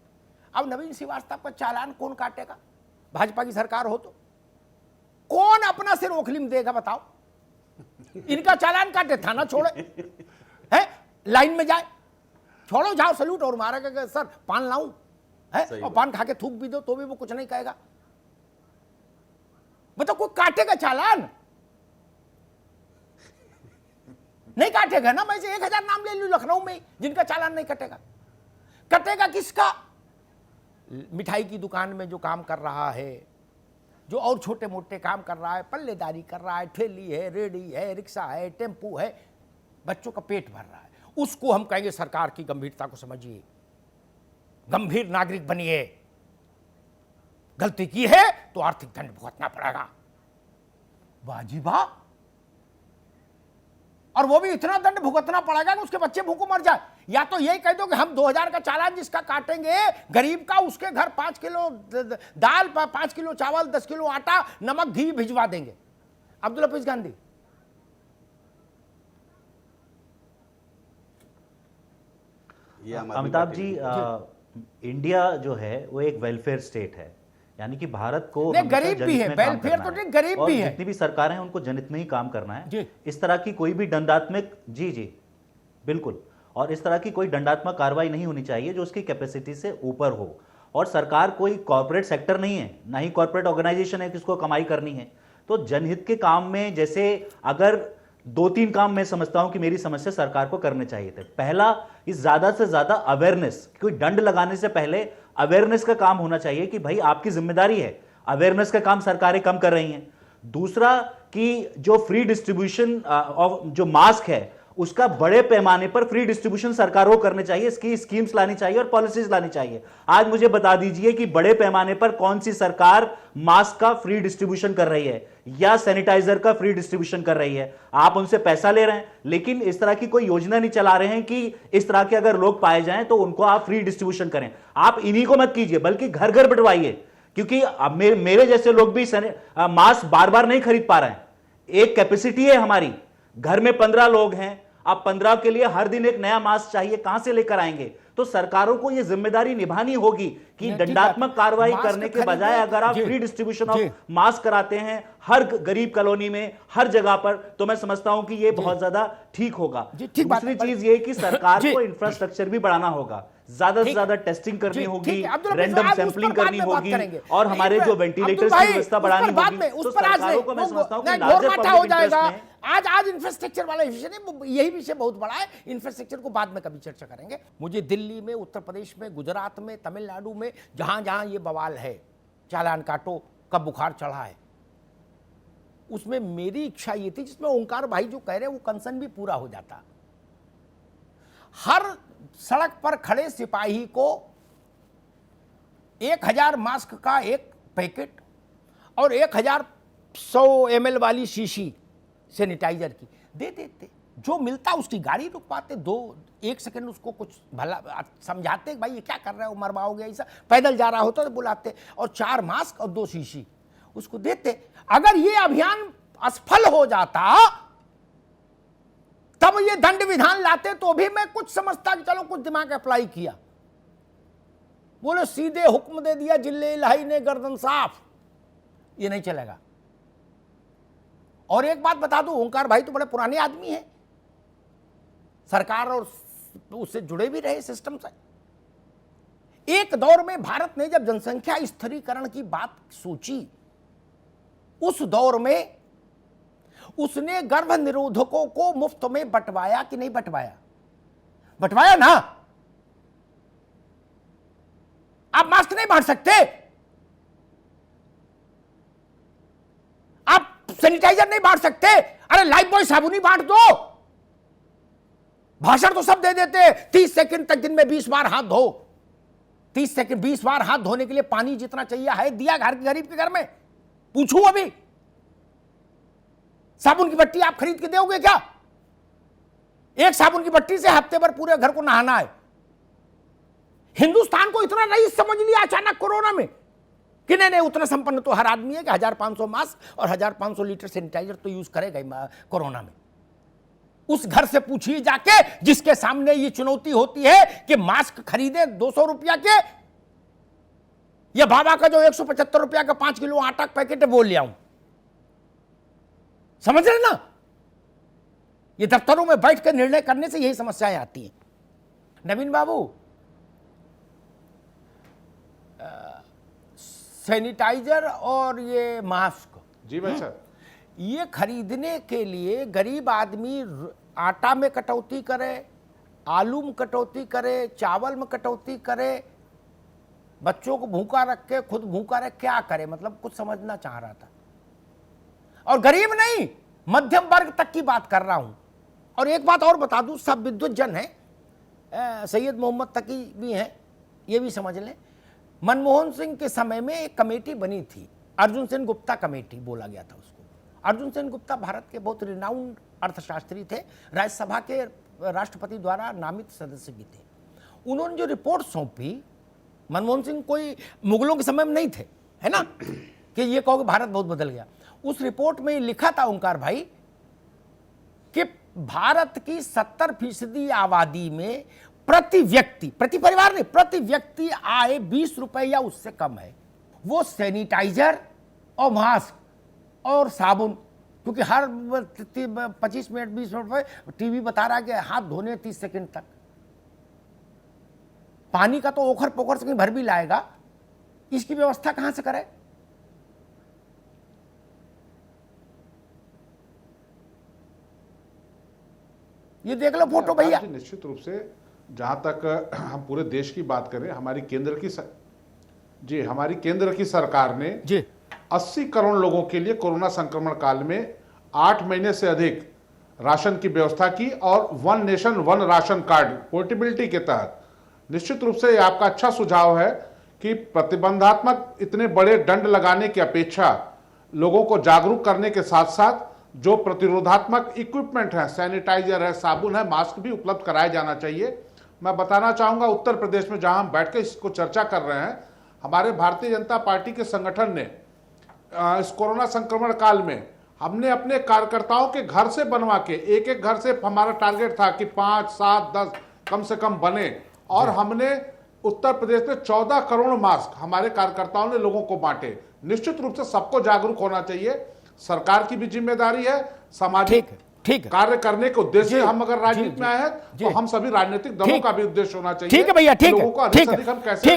अब नवीन श्रीवास्तव का चालान कौन काटेगा? भाजपा की सरकार हो तो कौन अपना सिर ओखली में देगा बताओ? इनका चालान काटे, थाना छोड़े, है लाइन में जाए, छोड़ो जाओ सल्यूट और मारेगा सर पान लाऊं, है, और पान खा के थूक भी दो तो भी वो कुछ नहीं कहेगा। मतलब कोई काटेगा चालान? नहीं काटेगा ना। मैं से 1,000 नाम ले लूं लखनऊ में जिनका चालान नहीं कटेगा। कटेगा किसका? मिठाई की दुकान में जो काम कर रहा है, जो और छोटे मोटे काम कर रहा है, पल्लेदारी कर रहा है, ठेली है, रेडी है, रिक्शा है, टेम्पू है, बच्चों का पेट भर रहा है, उसको हम कहेंगे सरकार की गंभीरता को समझिए, गंभीर नागरिक बनिए, गलती की है तो आर्थिक दंड भुगतना पड़ेगा। वाजिबा, और वो भी इतना दंड भुगतना पड़ेगा कि उसके बच्चे भूखों मर जाए। या तो यही कह दो कि हम 2000 का चालान जिसका काटेंगे गरीब का, उसके घर 5 किलो दाल, 5 किलो चावल, 10 किलो आटा, नमक, घी भिजवा देंगे। अब्दुल हफीज गांधी। अमिताभ जी, इंडिया जो है वो एक वेलफेयर स्टेट है, यानी कि भारत को गरीब भी है, वेलफेयर तो नहीं, गरीब भी है। जितनी भी सरकारें हैं उनको जनहित में ही काम करना है जी। इस तरह की कोई भी दंडात्मक, जी जी बिल्कुल, और इस तरह की कोई दंडात्मक कार्रवाई नहीं होनी चाहिए जो उसकी कैपेसिटी से ऊपर हो। और सरकार कोई कॉर्पोरेट सेक्टर नहीं है, ना ही कॉर्पोरेट ऑर्गेनाइजेशन है किसको कमाई करनी है। तो जनहित के काम में जैसे अगर 2-3 काम मैं समझता हूं कि मेरी समझ से सरकार को करने चाहिए थे। पहला, इस ज्यादा से ज्यादा अवेयरनेस, कोई दंड लगाने से पहले अवेयरनेस का काम होना चाहिए कि भाई आपकी जिम्मेदारी है, अवेयरनेस का काम सरकारें कम कर रही हैं। दूसरा कि जो फ्री डिस्ट्रीब्यूशन ऑफ जो मास्क है उसका बड़े पैमाने पर फ्री डिस्ट्रीब्यूशन सरकारों को करने चाहिए, इसकी स्कीम्स लानी चाहिए और पॉलिसीज लानी चाहिए। आज मुझे बता दीजिए कि बड़े पैमाने पर कौन सी सरकार मास्क का फ्री डिस्ट्रीब्यूशन कर रही है या सैनिटाइजर का फ्री डिस्ट्रीब्यूशन कर रही है। आप उनसे पैसा ले रहे हैं लेकिन इस तरह की कोई योजना नहीं चला रहे हैं कि इस तरह के अगर लोग पाए जाएं तो उनको आप फ्री डिस्ट्रीब्यूशन करें। आप इन्हीं को मत कीजिए बल्कि घर घर बंटवाइए, क्योंकि अब मेरे जैसे लोग भी मास्क बार बार नहीं खरीद पा रहे हैं। एक कैपेसिटी है हमारी, घर में 15 लोग हैं, अब 15 के लिए हर दिन एक नया मास्क चाहिए, कहां से लेकर आएंगे। तो सरकारों को यह जिम्मेदारी निभानी होगी कि दंडात्मक कार्रवाई करने के बजाय अगर आप फ्री डिस्ट्रीब्यूशन ऑफ मास्क कराते हैं हर गरीब कॉलोनी में, हर जगह पर, तो मैं समझता हूं कि यह बहुत ज्यादा ठीक होगा। दूसरी चीज ये कि सरकार को इंफ्रास्ट्रक्चर भी बढ़ाना होगा, ज्यादा से ज्यादा टेस्टिंग करनी होगी, रैंडम सैंपलिंग करनी होगी और हमारे जो वेंटिलेटर्स की व्यवस्था बढ़ानी होगी। तो सरकारों को मैं समझता हूं कि लार्जर पब्लिक इंटरेस्ट में आज इंफ्रास्ट्रक्चर वाला विषय नहीं, यही विषय बहुत बड़ा है, इंफ्रास्ट्रक्चर को बाद में कभी चर्चा करेंगे। मुझे दिल्ली में, उत्तर प्रदेश में, गुजरात में, तमिलनाडु में, जहां जहां ये बवाल है, चालान काटो, कब बुखार चढ़ा है, उसमें मेरी इच्छा ये थी, जिसमें ओंकार भाई जो कह रहे हैं वो कंसर्न भी पूरा हो जाता। हर सड़क पर खड़े सिपाही को 1000 मास्क का एक पैकेट और 1100 ml वाली शीशी सैनिटाइजर की दे देते, जो मिलता उसकी गाड़ी रुकवाते, 1 सेकंड उसको कुछ भला समझाते भाई ये क्या कर रहा है, मरवाओगे, ऐसा पैदल जा रहा होता तो बुलाते, और 4 मास्क और 2 शीशी उसको देते। अगर ये अभियान असफल हो जाता तब ये दंड विधान लाते तो भी मैं कुछ समझता कि चलो कुछ दिमाग अप्लाई किया। बोले सीधे हुक्म दे दिया जिले इलाही ने गर्दन साफ, ये नहीं चलेगा। और एक बात बता दूं, ओंकार भाई तो बड़े पुराने आदमी हैं, सरकार और उससे जुड़े भी रहे सिस्टम से। एक दौर में भारत ने जब जनसंख्या स्थिरीकरण की बात सोची, उस दौर में उसने गर्भ निरोधकों को मुफ्त में बंटवाया कि नहीं बंटवाया? बंटवाया ना। आप मास्क नहीं बांट सकते, आप सैनिटाइजर नहीं बांट सकते, अरे लाइफ बॉय साबुन ही बांट दो। भाषण तो सब दे देते, 30 सेकंड तक दिन में 20 बार हाथ धो। 30 सेकंड 20 बार हाथ धोने के लिए पानी जितना चाहिए है दिया घर के गरीब के घर में। पूछूं अभी साबुन की बट्टी आप खरीद के दोगे क्या? एक साबुन की बट्टी से हफ्ते भर पूरे घर को नहाना है। हिंदुस्तान को इतना नहीं समझ लिया अचानक कोरोना में कि नहीं उतना संपन्न तो हर आदमी है कि 1500 मास्क और 1500 लीटर सैनिटाइजर तो यूज करेगा कोरोना में। उस घर से पूछिए जाके जिसके सामने ये चुनौती होती है कि मास्क खरीदे 200 रुपया के, या बाबा का जो 175 रुपया का 5 किलो आटा पैकेट है बोल लिया हूं। समझ रहे ना? ये दफ्तरों में बैठ कर निर्णय करने से यही समस्याएं आती हैं। नवीन बाबू, सैनिटाइजर और ये मास्क, जी भाई सर, ये खरीदने के लिए गरीब आदमी आटा में कटौती करे, आलू में कटौती करे, चावल में कटौती करे, बच्चों को भूखा रख के खुद भूखा रख क्या करे, मतलब कुछ समझना चाह रहा था। और गरीब नहीं, मध्यम वर्ग तक की बात कर रहा हूं। और एक बात और बता दूं, सब विद्वत जन है, सैयद मोहम्मद तकी भी हैं, ये भी समझ लें। मनमोहन सिंह के समय में एक कमेटी बनी थी, अर्जुन सेन गुप्ता कमेटी बोला गया था उसको। अर्जुन सेन गुप्ता भारत के बहुत रिनाउंड अर्थशास्त्री थे, राज्यसभा के राष्ट्रपति द्वारा नामित सदस्य भी थे। उन्होंने जो रिपोर्ट सौंपी, मनमोहन सिंह कोई मुगलों के समय में नहीं थे, है ना, कि ये कहो कि भारत बहुत बदल गया। उस रिपोर्ट में लिखा था ओंकार भाई कि भारत की 70% आबादी में प्रति व्यक्ति, प्रति परिवार नहीं, प्रति व्यक्ति आय 20 रुपए या उससे कम है। वो सैनिटाइजर और मास्क और साबुन, क्योंकि हर 25 मिनट 20 मिनट में टीवी बता रहा है कि हाथ धोने 30 सेकंड तक। पानी का तो ओखर पोखर से कहीं भर भी लाएगा, इसकी व्यवस्था कहां से करे? ये देख लो फोटो भैया। निश्चित रूप से जहां तक हम पूरे देश की बात करें, हमारी केंद्र की सरकार ने जी 80 करोड़ लोगों के लिए कोरोना संक्रमण काल में 8 महीने से अधिक राशन की व्यवस्था की, और one nation one ration card portability के तहत। निश्चित रूप से आपका अच्छा सुझाव है कि प्रतिबंधात्मक इतने बड़े दंड लगाने की अपेक्षा लोगों को जागरूक करने के साथ साथ जो प्रतिरोधात्मक इक्विपमेंट है, सैनिटाइजर है, साबुन है, मास्क भी उपलब्ध कराया जाना चाहिए। मैं बताना चाहूंगा, उत्तर प्रदेश में जहां हम बैठ के इसको चर्चा कर रहे हैं, हमारे भारतीय जनता पार्टी के संगठन ने इस कोरोना संक्रमण काल में हमने अपने कार्यकर्ताओं के घर से बनवा के, एक एक घर से हमारा टारगेट था कि 5, 7, 10 कम से कम बने, और हमने उत्तर प्रदेश में 14 करोड़ मास्क हमारे कार्यकर्ताओं ने लोगों को बांटे। निश्चित रूप से सबको जागरूक होना चाहिए, सरकार की भी जिम्मेदारी है, सामाजिक कार्य करने के उद्देश्य से हम अगर राजनीति में आए हैं तो हम सभी राजनीतिक दलों का भी उद्देश्य होना चाहिए। ठीक है भैया, ठीक है, लोगों को अधिक से अधिक हम कैसे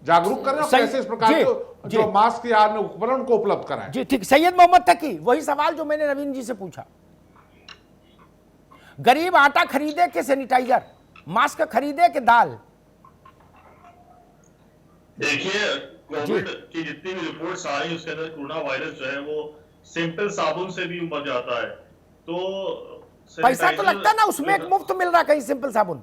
जागरूक करें और कैसे इस प्रकार के जो मास्क या अन्य उपकरण को उपलब्ध कराएं। जी ठीक। सैयद मोहम्मद तकी, वही सवाल जो मैंने नवीन जी से पूछा, गरीब आटा खरीदे के सैनिटाइजर, मास्क खरीदे के दाल? देखिए, कोविड की जितनी भी रिपोर्ट्स आ रही है उसके अंदर कोरोना वायरस जो है वो सिंपल साबुन से भी मर जाता है। तो पैसा तो लगता है ना उसमें, एक मुफ्त मिल रहा कहीं सिंपल साबुन।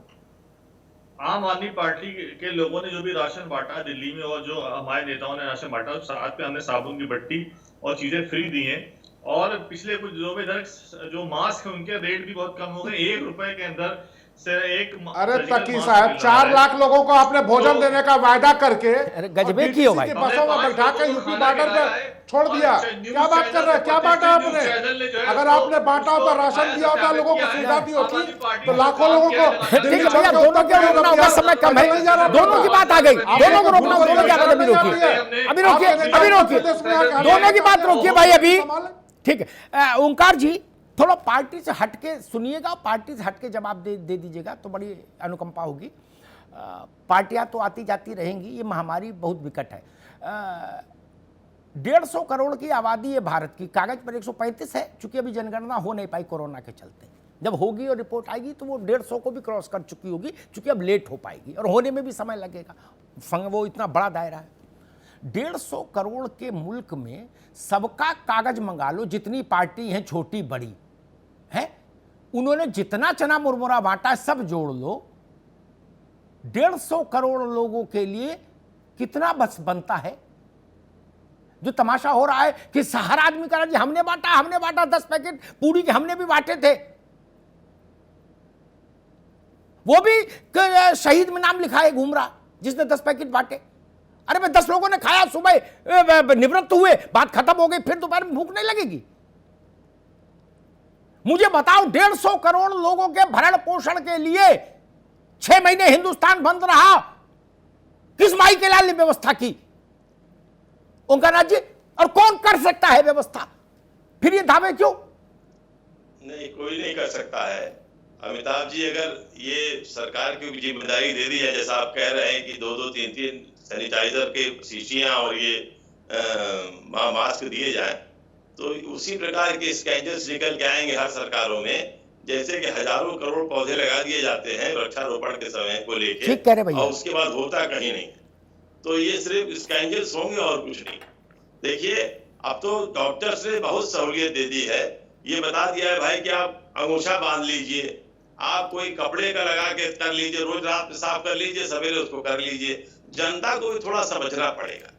आम आदमी पार्टी के लोगों ने जो भी राशन बांटा दिल्ली में, और जो हमारे नेताओं ने राशन बांटा, साथ में हमने साबुन की बट्टी और चीजें फ्री दी हैं। और पिछले कुछ दिनों में जो मास्क है उनके रेट भी बहुत कम हो गए, 1 रुपए के अंदर से एक। अरे तकी साहब, 4 लाख लोगों को आपने भोजन देने का वायदा करके गजबे की हो भाई, बसों में बैठा के यूपी बॉर्डर पे छोड़ दिया। क्या बात कर रहे हैं? क्या बांटा आपने? अगर आपने बांटा होता, राशन दिया होता, लोगों को सुविधा दी होती, तो लाखों लोगों को। दोनों के रोकना होगा, समय कम है, दोनों की बात आ गई, दोनों को रोकना, दोनों की बात अभी रोकिए, अभी रोकिए, अभी रोकिए, दोनों की बात रोकिए भाई अभी। ठीक है ओंकार जी, थोड़ा पार्टी से हटके सुनिएगा, पार्टी से हटके जवाब दे दीजिएगा तो बड़ी अनुकंपा होगी। पार्टियां तो आती जाती रहेंगी, ये महामारी बहुत विकट है। 150 करोड़ की आबादी है भारत की, कागज पर 135 है, चूंकि अभी जनगणना हो नहीं पाई कोरोना के चलते। जब होगी और रिपोर्ट आएगी तो वो 150 को भी क्रॉस कर चुकी होगी, चूंकि अब लेट हो पाएगी और होने में भी समय लगेगा, वो इतना बड़ा दायरा है। 150 करोड़ के मुल्क में सबका कागज मंगा लो, जितनी पार्टी हैं छोटी बड़ी है, उन्होंने जितना चना मुरमुरा बांटा सब जोड़ लो, 150 करोड़ लोगों के लिए कितना बस बनता है? जो तमाशा हो रहा है कि हर आदमी कह रहा है हमने बांटा 10 पैकेट पूरी के हमने भी बांटे थे, वो भी शहीद में नाम लिखा है घूम रहा जिसने 10 पैकेट बांटे। अरे भाई 10 लोगों ने खाया, सुबह निवृत्त हुए, बात खत्म हो गई, फिर दोपहर में भूख नहीं लगेगी? मुझे बताओ, 150 करोड़ लोगों के भरण पोषण के लिए 6 महीने हिंदुस्तान बंद रहा, किस माई के लाल ने व्यवस्था की? ओंकार नाथ जी, और कौन कर सकता है व्यवस्था? फिर ये दावे क्यों? नहीं, कोई नहीं कर सकता है। अमिताभ जी, अगर ये सरकार की जिम्मेदारी दे दी है, जैसा आप कह रहे हैं कि 2-2, 3-3 सैनिटाइजर के शीशियां और ये मास्क दिए जाएं, तो उसी प्रकार के स्कैनर्स निकल के आएंगे हर सरकारों में, जैसे कि हजारों करोड़ पौधे लगा दिए जाते हैं वृक्षारोपण के समय को लेके, और उसके बाद होता कहीं नहीं। तो ये सिर्फ स्कैंडल्स होंगे और कुछ नहीं। देखिए अब तो डॉक्टर्स ने बहुत सहूलियत दे दी है, ये बता दिया है भाई कि आप अंगूठा बांध लीजिए, आप कोई कपड़े का लगा के कर लीजिए, रोज रात में साफ कर लीजिए, सवेरे उसको कर लीजिए। जनता को भी थोड़ा समझना पड़ेगा।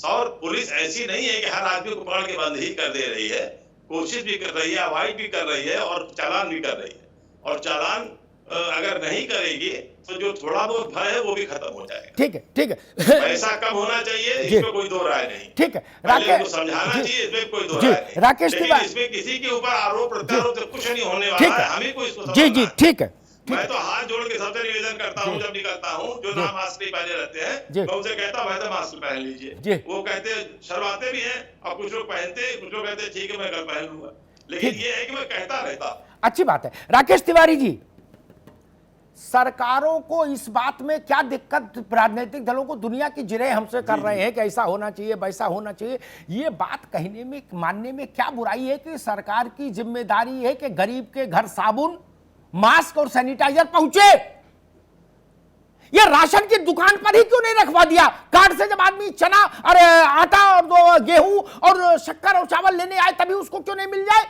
और पुलिस ऐसी नहीं है कि हर आदमी को पकड़ के बंद ही कर दे रही है, कोशिश भी कर रही है, अवॉइड भी कर रही है और चालान भी कर रही है। और चालान अगर नहीं करेगी तो जो थोड़ा बहुत भय है वो भी खत्म हो जाएगा। ठीक है, ठीक है। पैसा कम होना चाहिए, इसमें कोई दो राय नहीं। ठीक है, राकेश समझाना चाहिए, इसमें कोई दो राय नहीं। राकेश लेकिन इसमें किसी के ऊपर आरोप प्रत्यारोप कुछ नहीं होने वाला है, हम ही को इसको जी जी ठीक है। मैं तो हाथ जोड़ के सबसे निवेदन करता हूँ जब निकलता हूँ, जो ना मास्क नहीं पहने रहते हैं मैं उनसे कहता हूँ भाई तो मास्क पहन लीजिए। वो कहते शर्माते भी हैं और कुछ लोग पहनते, कुछ लोग कहते ठीक है मैं कल पहन लूंगा, लेकिन ये है कि मैं कहता रहता। अच्छी बात है। राकेश तिवारी जी, सरकारों को इस बात में क्या दिक्कत, राजनीतिक दलों को दुनिया की जिरह हमसे कर रहे हैं कि ऐसा होना चाहिए वैसा होना चाहिए, ये बात कहने में मानने में क्या बुराई है कि सरकार की जिम्मेदारी है कि गरीब के घर साबुन, मास्क और सैनिटाइजर पहुंचे। ये राशन की दुकान पर ही क्यों नहीं रखवा दिया? कार्ड से जब आदमी चना और आटा और गेहूं और शक्कर और चावल लेने आए तभी उसको क्यों नहीं मिल जाए?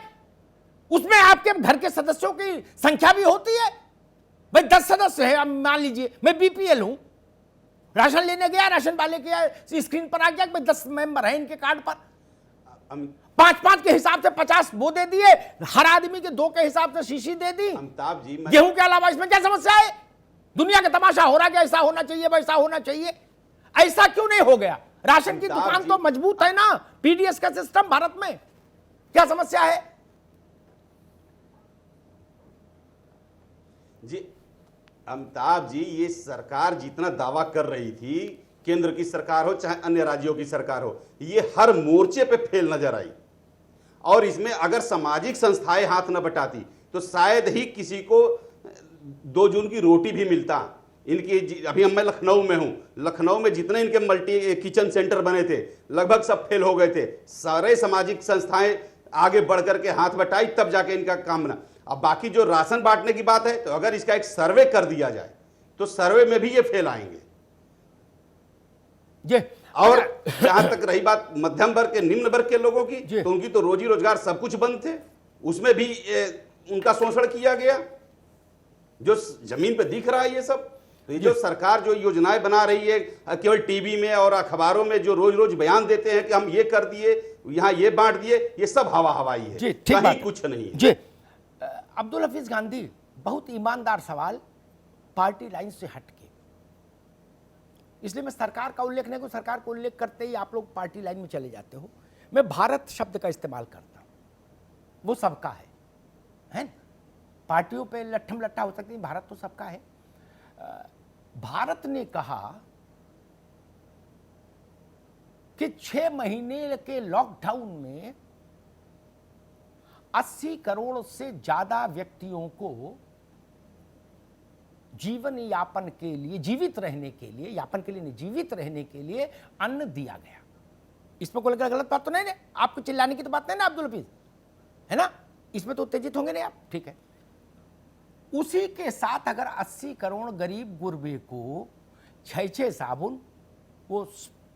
उसमें आपके घर के सदस्यों की संख्या भी होती है। भाई 10 सदस्य है, मान लीजिए मैं बीपीएल हूं, राशन लेने गया, राशन वाले के स्क्रीन पर आ गया कि 10 मेंबर हैं इनके कार्ड पर, 5-5 के हिसाब से 50 वो दे दिए, हर आदमी के 2 के हिसाब से शीशी दे दी। अमिताभ जी, गेहूं के अलावा इसमें क्या समस्या है? दुनिया का तमाशा हो रहा है कि ऐसा होना चाहिए वैसा होना चाहिए, ऐसा क्यों नहीं हो गया? राशन की दुकान तो मजबूत है ना, पीडीएस का सिस्टम भारत में, क्या समस्या है जी? अमिताभ जी, ये सरकार जितना दावा कर रही थी, केंद्र की सरकार हो चाहे अन्य राज्यों की सरकार हो, ये हर मोर्चे पे फेल नजर आई। और इसमें अगर सामाजिक संस्थाएं हाथ न बटाती तो शायद ही किसी को 2 जून की रोटी भी मिलता। इनकी अभी मैं लखनऊ में हूं, लखनऊ में जितने इनके मल्टी किचन सेंटर बने थे लगभग सब फेल हो गए थे। सारे सामाजिक संस्थाएं आगे बढ़ करके हाथ बटाई तब जाके इनका काम बना। अब बाकी जो राशन बांटने की बात है, तो अगर इसका एक सर्वे कर दिया जाए तो सर्वे में भी ये फेल आएंगे। और जहां तक रही बात मध्यम वर्ग के, निम्न वर्ग के लोगों की, तो उनकी तो रोजी रोजगार सब कुछ बंद थे, उसमें भी उनका शोषण किया गया, जो जमीन पे दिख रहा है ये सब। तो ये जो सरकार जो योजनाएं बना रही है, केवल टीवी में और अखबारों में जो रोज रोज बयान देते हैं कि हम ये कर दिए, यहाँ ये बांट दिए, ये सब हवा हवाई है, कहीं कुछ नहीं है। जी अब्दुल हफीज गांधी, बहुत ईमानदार सवाल, पार्टी लाइन से हटके, इसलिए मैं सरकार का उल्लेख नहीं, सरकार को उल्लेख करते ही आप लोग पार्टी लाइन में चले जाते हो। मैं भारत शब्द का इस्तेमाल करता हूं, वो सबका है ना? पार्टियों पे लट्ठम लट्ठा हो सकती है, भारत तो सबका है। भारत ने कहा कि 6 महीने के लॉकडाउन में 80 करोड़ से ज्यादा व्यक्तियों को जीवन यापन के लिए, जीवित रहने के लिए, यापन के लिए नहीं, जीवित रहने के लिए अन्न दिया गया। इसमें कोई गलत बात तो नहीं है? आपको चिल्लाने की तो बात नहीं ना अब्दुल हफीज, है ना? इसमें तो उत्तेजित होंगे नहीं आप, ठीक है। उसी के साथ अगर 80 करोड़ गरीब गुरबे को 6-6 साबुन, वो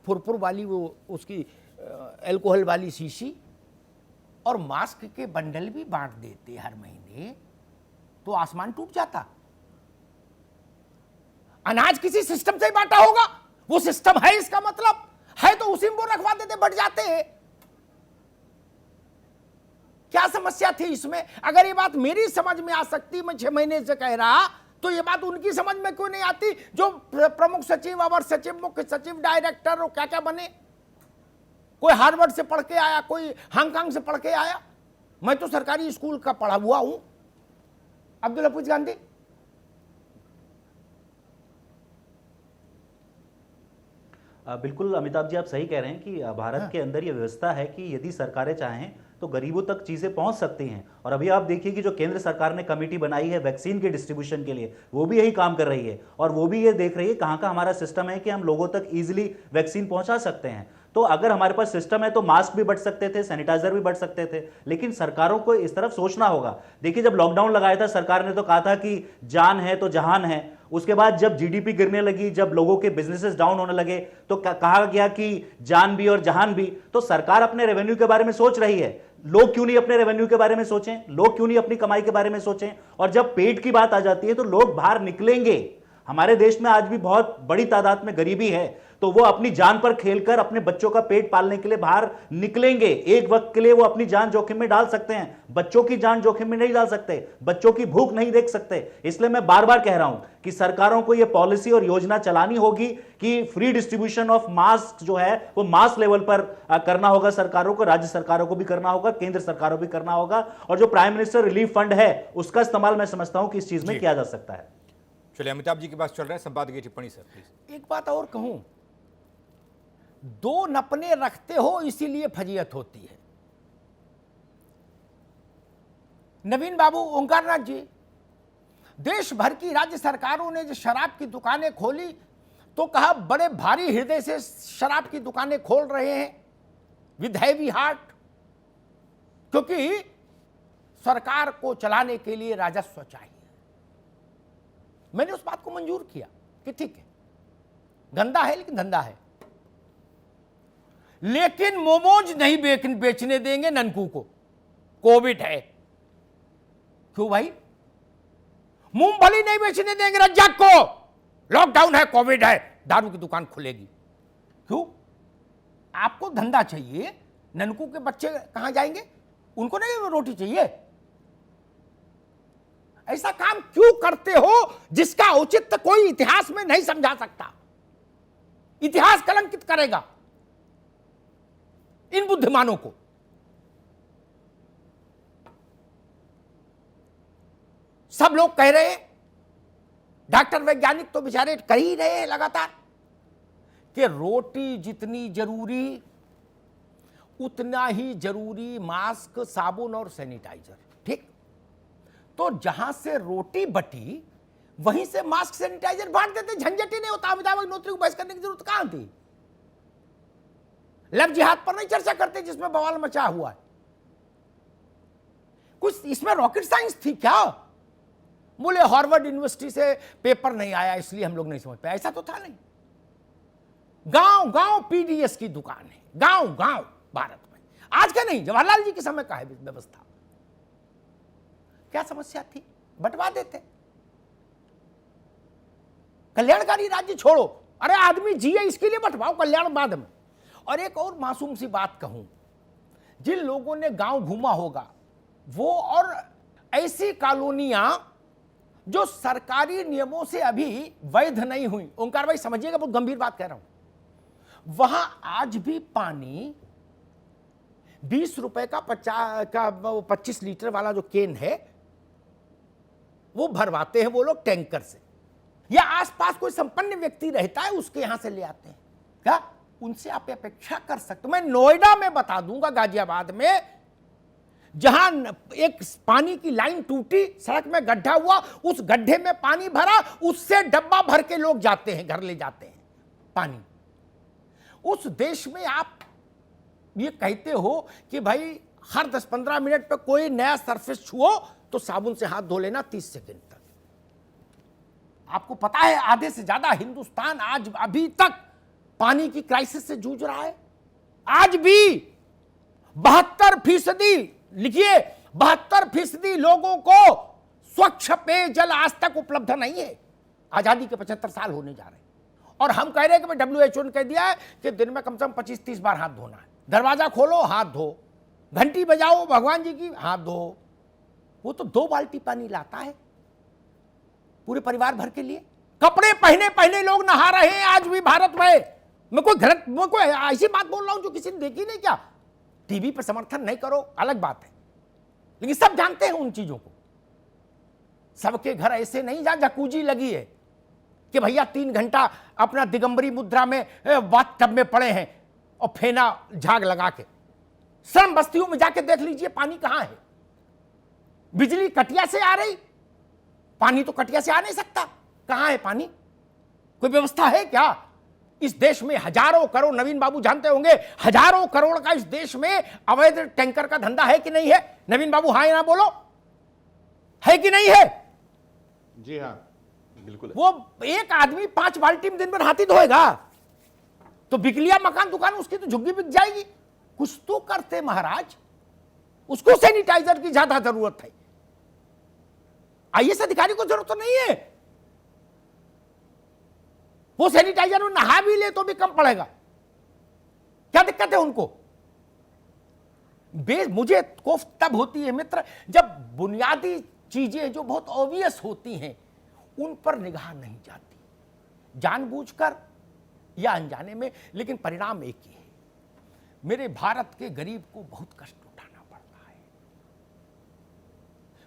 फुरफुर वाली वो उसकी अल्कोहल वाली शीशी और मास्क के बंडल भी बांट देते हर महीने, तो आसमान टूट जाता। अनाज किसी सिस्टम से ही बांटा होगा, वो सिस्टम है, इसका मतलब है तो उसी में वो रखवा देते, बढ़ जाते हैं। क्या समस्या थी इसमें? अगर ये बात मेरी समझ में आ सकती, मैं 6 महीने से कह रहा, तो ये बात उनकी समझ में क्यों नहीं आती जो प्रमुख सचिव, अवर सचिव, मुख्य सचिव, डायरेक्टर और क्या क्या बने? कोई हार्वर्ड से पढ़ के आया, कोई हांगकांग से पढ़ के आया, मैं तो सरकारी स्कूल का पढ़ा हुआ हूं। अब्दुल हफीज गांधी, बिल्कुल अमिताभ जी, आप सही कह रहे हैं कि भारत के अंदर ये व्यवस्था है कि यदि सरकारें चाहें तो गरीबों तक चीजें पहुंच सकती हैं। और अभी आप देखिए कि जो केंद्र सरकार ने कमेटी बनाई है वैक्सीन के डिस्ट्रीब्यूशन के लिए, वो भी यही काम कर रही है और वो भी ये देख रही है कहां का हमारा सिस्टम है कि हम लोगों तक इजीली वैक्सीन पहुंचा सकते हैं। तो अगर हमारे पास सिस्टम है तो मास्क भी बट सकते थे, सैनिटाइजर भी बट सकते थे, लेकिन सरकारों को इस तरफ सोचना होगा। देखिए, जब लॉकडाउन लगाया था सरकार ने तो कहा था कि जान है तो जहान है, उसके बाद जब जीडीपी गिरने लगी, जब लोगों के बिजनेसेस डाउन होने लगे, तो कहा गया कि जान भी और जहान भी। तो सरकार अपने रेवेन्यू के बारे में सोच रही है, लोग क्यों नहीं अपने रेवेन्यू के बारे में सोचें, लोग क्यों नहीं अपनी कमाई के बारे में सोचें। और जब पेट की बात आ जाती है तो लोग बाहर निकलेंगे। हमारे देश में आज भी बहुत बड़ी तादाद में गरीबी है, तो वो अपनी जान पर खेलकर अपने बच्चों का पेट पालने के लिए बाहर निकलेंगे। एक वक्त के लिए वो अपनी जान जोखिम में डाल सकते हैं, बच्चों की जान जोखिम में नहीं डाल सकते, बच्चों की भूख नहीं देख सकते। इसलिए मैं बार बार कह रहा हूं कि सरकारों को यह पॉलिसी और योजना चलानी होगी कि फ्री डिस्ट्रीब्यूशन ऑफ मास्क जो है वो मास लेवल पर करना होगा। सरकारों को, राज्य सरकारों को भी करना होगा, केंद्र सरकारों भी करना होगा। और जो प्राइम मिनिस्टर रिलीफ फंड है उसका इस्तेमाल मैं समझता हूं कि इस चीज में किया जा सकता है। चलिए अमिताभ जी के पास चल रहे हैं, संपादकीय टिप्पणी सर प्लीज। एक बात और कहूं, दो नपने रखते हो इसीलिए फजीयत होती है। नवीन बाबू, ओंकारनाथ जी, देश भर की राज्य सरकारों ने जो शराब की दुकानें खोली तो कहा बड़े भारी हृदय से शराब की दुकानें खोल रहे हैं विद हैवी हार्ट, क्योंकि सरकार को चलाने के लिए राजस्व चाहिए। मैंने उस बात को मंजूर किया कि ठीक है, गंदा है लेकिन धंधा है। लेकिन मोमोज नहीं बेचने देंगे ननकू को, कोविड है। क्यों भाई? मूंगफली नहीं बेचने देंगे रज्जाक को, लॉकडाउन है, कोविड है, दारू की दुकान खुलेगी। क्यों? आपको धंधा चाहिए, ननकू के बच्चे कहां जाएंगे? उनको नहीं रोटी चाहिए। ऐसा काम क्यों करते हो जिसका औचित्य कोई इतिहास में नहीं समझा सकता? इतिहास कलंकित करेगा इन बुद्धिमानों को। सब लोग कह रहे हैं, डॉक्टर वैज्ञानिक तो बेचारे कर ही रहे हैं लगातार, कि रोटी जितनी जरूरी उतना ही जरूरी मास्क, साबुन और सैनिटाइजर। ठीक, तो जहां से रोटी बटी वहीं से मास्क सैनिटाइजर बांट देते, झंझट ही नहीं होता। अमिताभ अग्निहोत्री को बहस करने की जरूरत कहां थी? लव जिहाद पर नहीं चर्चा करते जिसमें बवाल मचा हुआ है। कुछ इसमें रॉकेट साइंस थी क्या? बोले हार्वर्ड यूनिवर्सिटी से पेपर नहीं आया इसलिए हम लोग नहीं समझ पाए। ऐसा तो था नहीं। गांव गांव पीडीएस की दुकान है, गांव गांव भारत में। आज का नहीं, जवाहरलाल जी के समय का है व्यवस्था। क्या समस्या थी? बंटवा देते। कल्याणकारी राज्य छोड़ो, अरे आदमी जिए इसके लिए बंटवाओ, कल्याण बाद में। और एक और मासूम सी बात कहूं, जिन लोगों ने गांव घूमा होगा वो, और ऐसी कॉलोनियां जो सरकारी नियमों से अभी वैध नहीं हुई, ओंकार भाई समझिएगा, बहुत गंभीर बात कह रहा हूं, वहां आज भी पानी 20 रुपए का 25 लीटर वाला जो केन है वो भरवाते हैं वो लोग टैंकर से, या आसपास कोई संपन्न व्यक्ति रहता है उसके यहां से ले आते हैं। क्या उनसे आप अपेक्षा कर सकते? मैं नोएडा में बता दूंगा, गाजियाबाद में, जहां एक पानी की लाइन टूटी, सड़क में गड्ढा हुआ, उस गड्ढे में पानी भरा, उससे डब्बा भर के लोग जाते हैं, घर ले जाते हैं पानी। उस देश में आप ये कहते हो कि भाई हर 10-15 मिनट पे कोई नया सरफेस छुओ तो साबुन से हाथ धो लेना 30 सेकंड तक। आपको पता है आधे से ज्यादा हिंदुस्तान आज अभी तक पानी की क्राइसिस से जूझ रहा है। आज भी 72%, लिखिए 72% लोगों को स्वच्छ पेयजल आज तक उपलब्ध नहीं है। आजादी के 75 साल होने जा रहे हैं और हम कह रहे हैं कि WHO ने कह दिया है कि दिन में कम से कम 25-30 बार हाथ धोना है। दरवाजा खोलो हाथ धो, घंटी बजाओ भगवान जी की हाथ धो। वो तो 2 बाल्टी पानी लाता है पूरे परिवार भर के लिए। कपड़े पहने पहने लोग नहा रहे हैं आज भी भारत में। मैं कोई ऐसी बात बोल रहा हूं जो किसी ने देखी नहीं क्या? टीवी पर समर्थन नहीं करो अलग बात है, लेकिन सब जानते हैं उन चीजों को। सबके घर ऐसे नहीं जहां जकूजी लगी है कि भैया 3 घंटा अपना दिगंबरी मुद्रा में बाथ टब में पड़े हैं और फेना झाग लगा के। श्रम बस्तियों में जाके देख लीजिए पानी कहां है। बिजली कटिया से आ रही, पानी तो कटिया से आ नहीं सकता। कहां है पानी? कोई व्यवस्था है क्या? इस देश में हजारों करोड़, नवीन बाबू जानते होंगे, हजारों करोड़ का इस देश में अवैध टैंकर का धंधा है कि नहीं है? नवीन बाबू हाँ या ना बोलो, है कि नहीं है? जी हाँ, बिल्कुल। वो एक आदमी 5 बाल्टी में दिन भर हाथी धोएगा तो बिकलिया मकान दुकान उसकी तो झुग्गी बिक जाएगी। कुछ तो करते महाराज, उसको सैनिटाइजर की ज्यादा जरूरत है। आईएएस अधिकारी को जरूरत तो नहीं है, वो सैनिटाइजर में नहा भी ले तो भी कम पड़ेगा। क्या दिक्कत है उनको? मुझे कोफ तब होती है मित्र जब बुनियादी चीजें जो बहुत ऑब्वियस होती हैं उन पर निगाह नहीं जाती, जानबूझकर या अनजाने में, लेकिन परिणाम एक ही है। मेरे भारत के गरीब को बहुत कष्ट उठाना पड़ता है।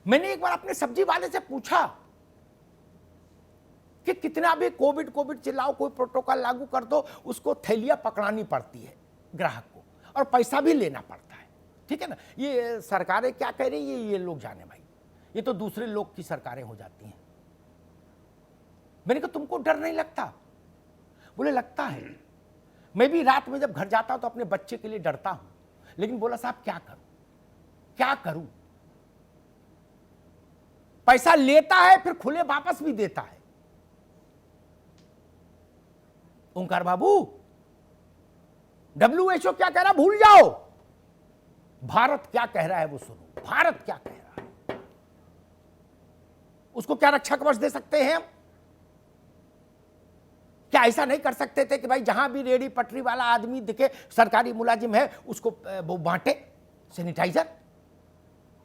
मैंने एक बार अपने सब्जी वाले से पूछा कि कितना भी कोविड चिल्लाओ, कोई प्रोटोकॉल लागू कर दो, उसको थैलियां पकड़ानी पड़ती है ग्राहक को और पैसा भी लेना पड़ता है। ठीक है ना, ये सरकारें क्या कह रही है ये लोग जाने भाई, ये तो दूसरे लोग की सरकारें हो जाती हैं। मैंने कहा तुमको डर नहीं लगता? बोले लगता है, मैं भी रात में जब घर जाता हूं तो अपने बच्चे के लिए डरता हूं, लेकिन बोला साहब क्या करूं, क्या करूं? पैसा लेता है फिर खुले वापस भी देता है। ओंकार बाबू, WHO क्या कह रहा है भूल जाओ, भारत क्या कह रहा है वो सुनो। भारत क्या कह रहा है, उसको क्या रक्षा कवच दे सकते हैं हम? क्या ऐसा नहीं कर सकते थे कि भाई जहां भी रेडी पटरी वाला आदमी दिखे, सरकारी मुलाजिम है, उसको वो बांटे सैनिटाइजर?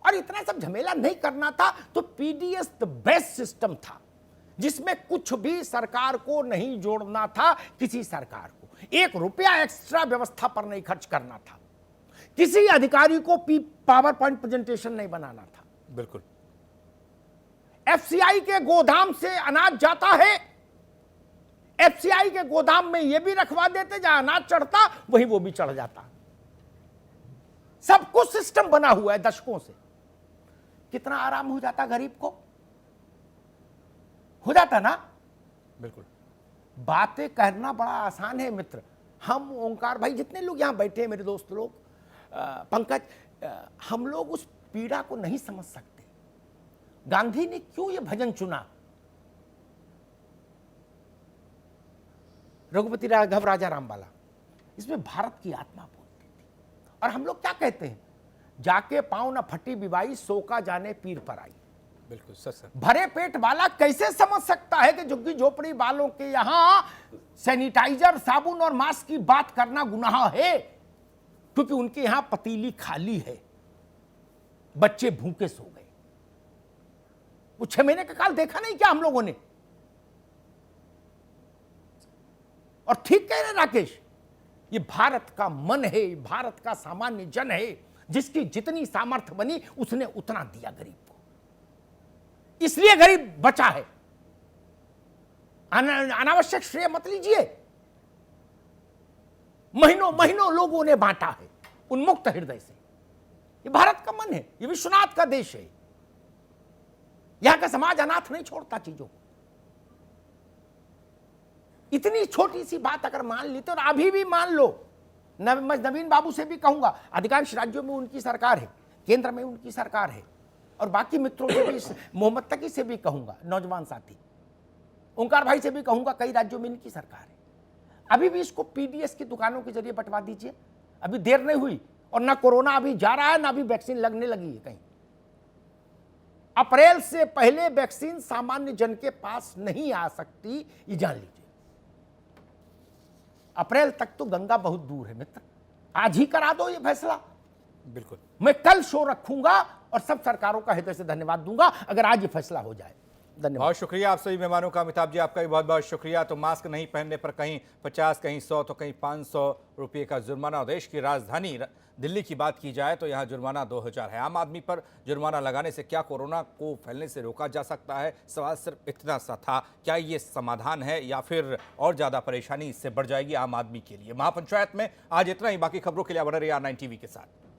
और इतना सब झमेला नहीं करना था तो पीडीएस द बेस्ट सिस्टम था, जिसमें कुछ भी सरकार को नहीं जोड़ना था। किसी सरकार को 1 रुपया एक्स्ट्रा व्यवस्था पर नहीं खर्च करना था, किसी अधिकारी को पावर पॉइंट प्रेजेंटेशन नहीं बनाना था। बिल्कुल। एफसीआई के गोदाम से अनाज जाता है, एफसीआई के गोदाम में यह भी रखवा देते, जहां अनाज चढ़ता वहीं वो भी चढ़ जाता। सब कुछ सिस्टम बना हुआ है दशकों से। कितना आराम हो जाता गरीब को, हो जाता ना। बिल्कुल। बातें कहना बड़ा आसान है मित्र। हम ओंकार भाई जितने लोग यहां बैठे हैं, मेरे दोस्त लोग, पंकज, हम लोग उस पीड़ा को नहीं समझ सकते। गांधी ने क्यों यह भजन चुना? रघुपति राघव राजा रामबाला, इसमें भारत की आत्मा बोलती थी। और हम लोग क्या कहते हैं, जाके पांव न फटी बिवाई, सो का जाने पीर पर आई। बिल्कुल सच। भरे पेट वाला कैसे समझ सकता है कि झुग्गी झोपड़ी वालों के यहां सैनिटाइजर, साबुन और मास्क की बात करना गुनाह है? क्योंकि उनके यहां पतीली खाली है, बच्चे भूखे सो गए। वो 6 महीने का काल देखा नहीं क्या हम लोगों ने? और ठीक कह रहे राकेश, ये भारत का मन है, भारत का सामान्य जन है, जिसकी जितनी सामर्थ्य बनी उसने उतना दिया गरीब को, इसलिए गरीब बचा है। अनावश्यक श्रेय मत लीजिए। महीनों महीनों लोगों ने बांटा है उन्मुक्त हृदय से। ये भारत का मन है, ये विश्वनाथ का देश है। यहां का समाज अनाथ नहीं छोड़ता चीजों को। इतनी छोटी सी बात अगर मान ली तो अभी भी मान लो, नवीन बाबू से भी कहूंगा, अधिकांश राज्यों में उनकी सरकार है, केंद्र में उनकी सरकार है, और बाकी मित्रों से भी, मोहम्मद तकी से भी कहूंगा, नौजवान साथी, ओंकार भाई से भी कहूंगा, कई राज्यों में इनकी सरकार है। अभी भी इसको पीडीएस की दुकानों के जरिए बंटवा दीजिए, अभी देर नहीं हुई। और ना कोरोना अभी जा रहा है, ना अभी वैक्सीन लगने लगी है कहीं। अप्रैल से पहले वैक्सीन सामान्य जन के पास नहीं आ सकती, ये जान लीजिए। अप्रैल तक तो गंगा बहुत दूर है मित्र, आज ही करा दो ये फैसला। बिल्कुल। मैं कल शो रखूंगा और सब सरकारों का हृदय से धन्यवाद दूंगा अगर आज ये फैसला हो जाए। धन्यवाद। बहुत शुक्रिया आप सभी मेहमानों का। अमिताभ जी आपका भी बहुत बहुत शुक्रिया। तो मास्क नहीं पहनने पर कहीं 50, कहीं 100 तो कहीं 500 रुपये का जुर्माना। देश की राजधानी दिल्ली की बात की जाए तो यहाँ जुर्माना 2000 है। आम आदमी पर जुर्माना लगाने से क्या कोरोना को फैलने से रोका जा सकता है? सवाल सिर्फ इतना सा था। क्या ये समाधान है या फिर और ज़्यादा परेशानी इससे बढ़ जाएगी आम आदमी के लिए? महापंचायत में आज इतना ही। बाकी खबरों के लिए बने रहिए R9 TV के साथ।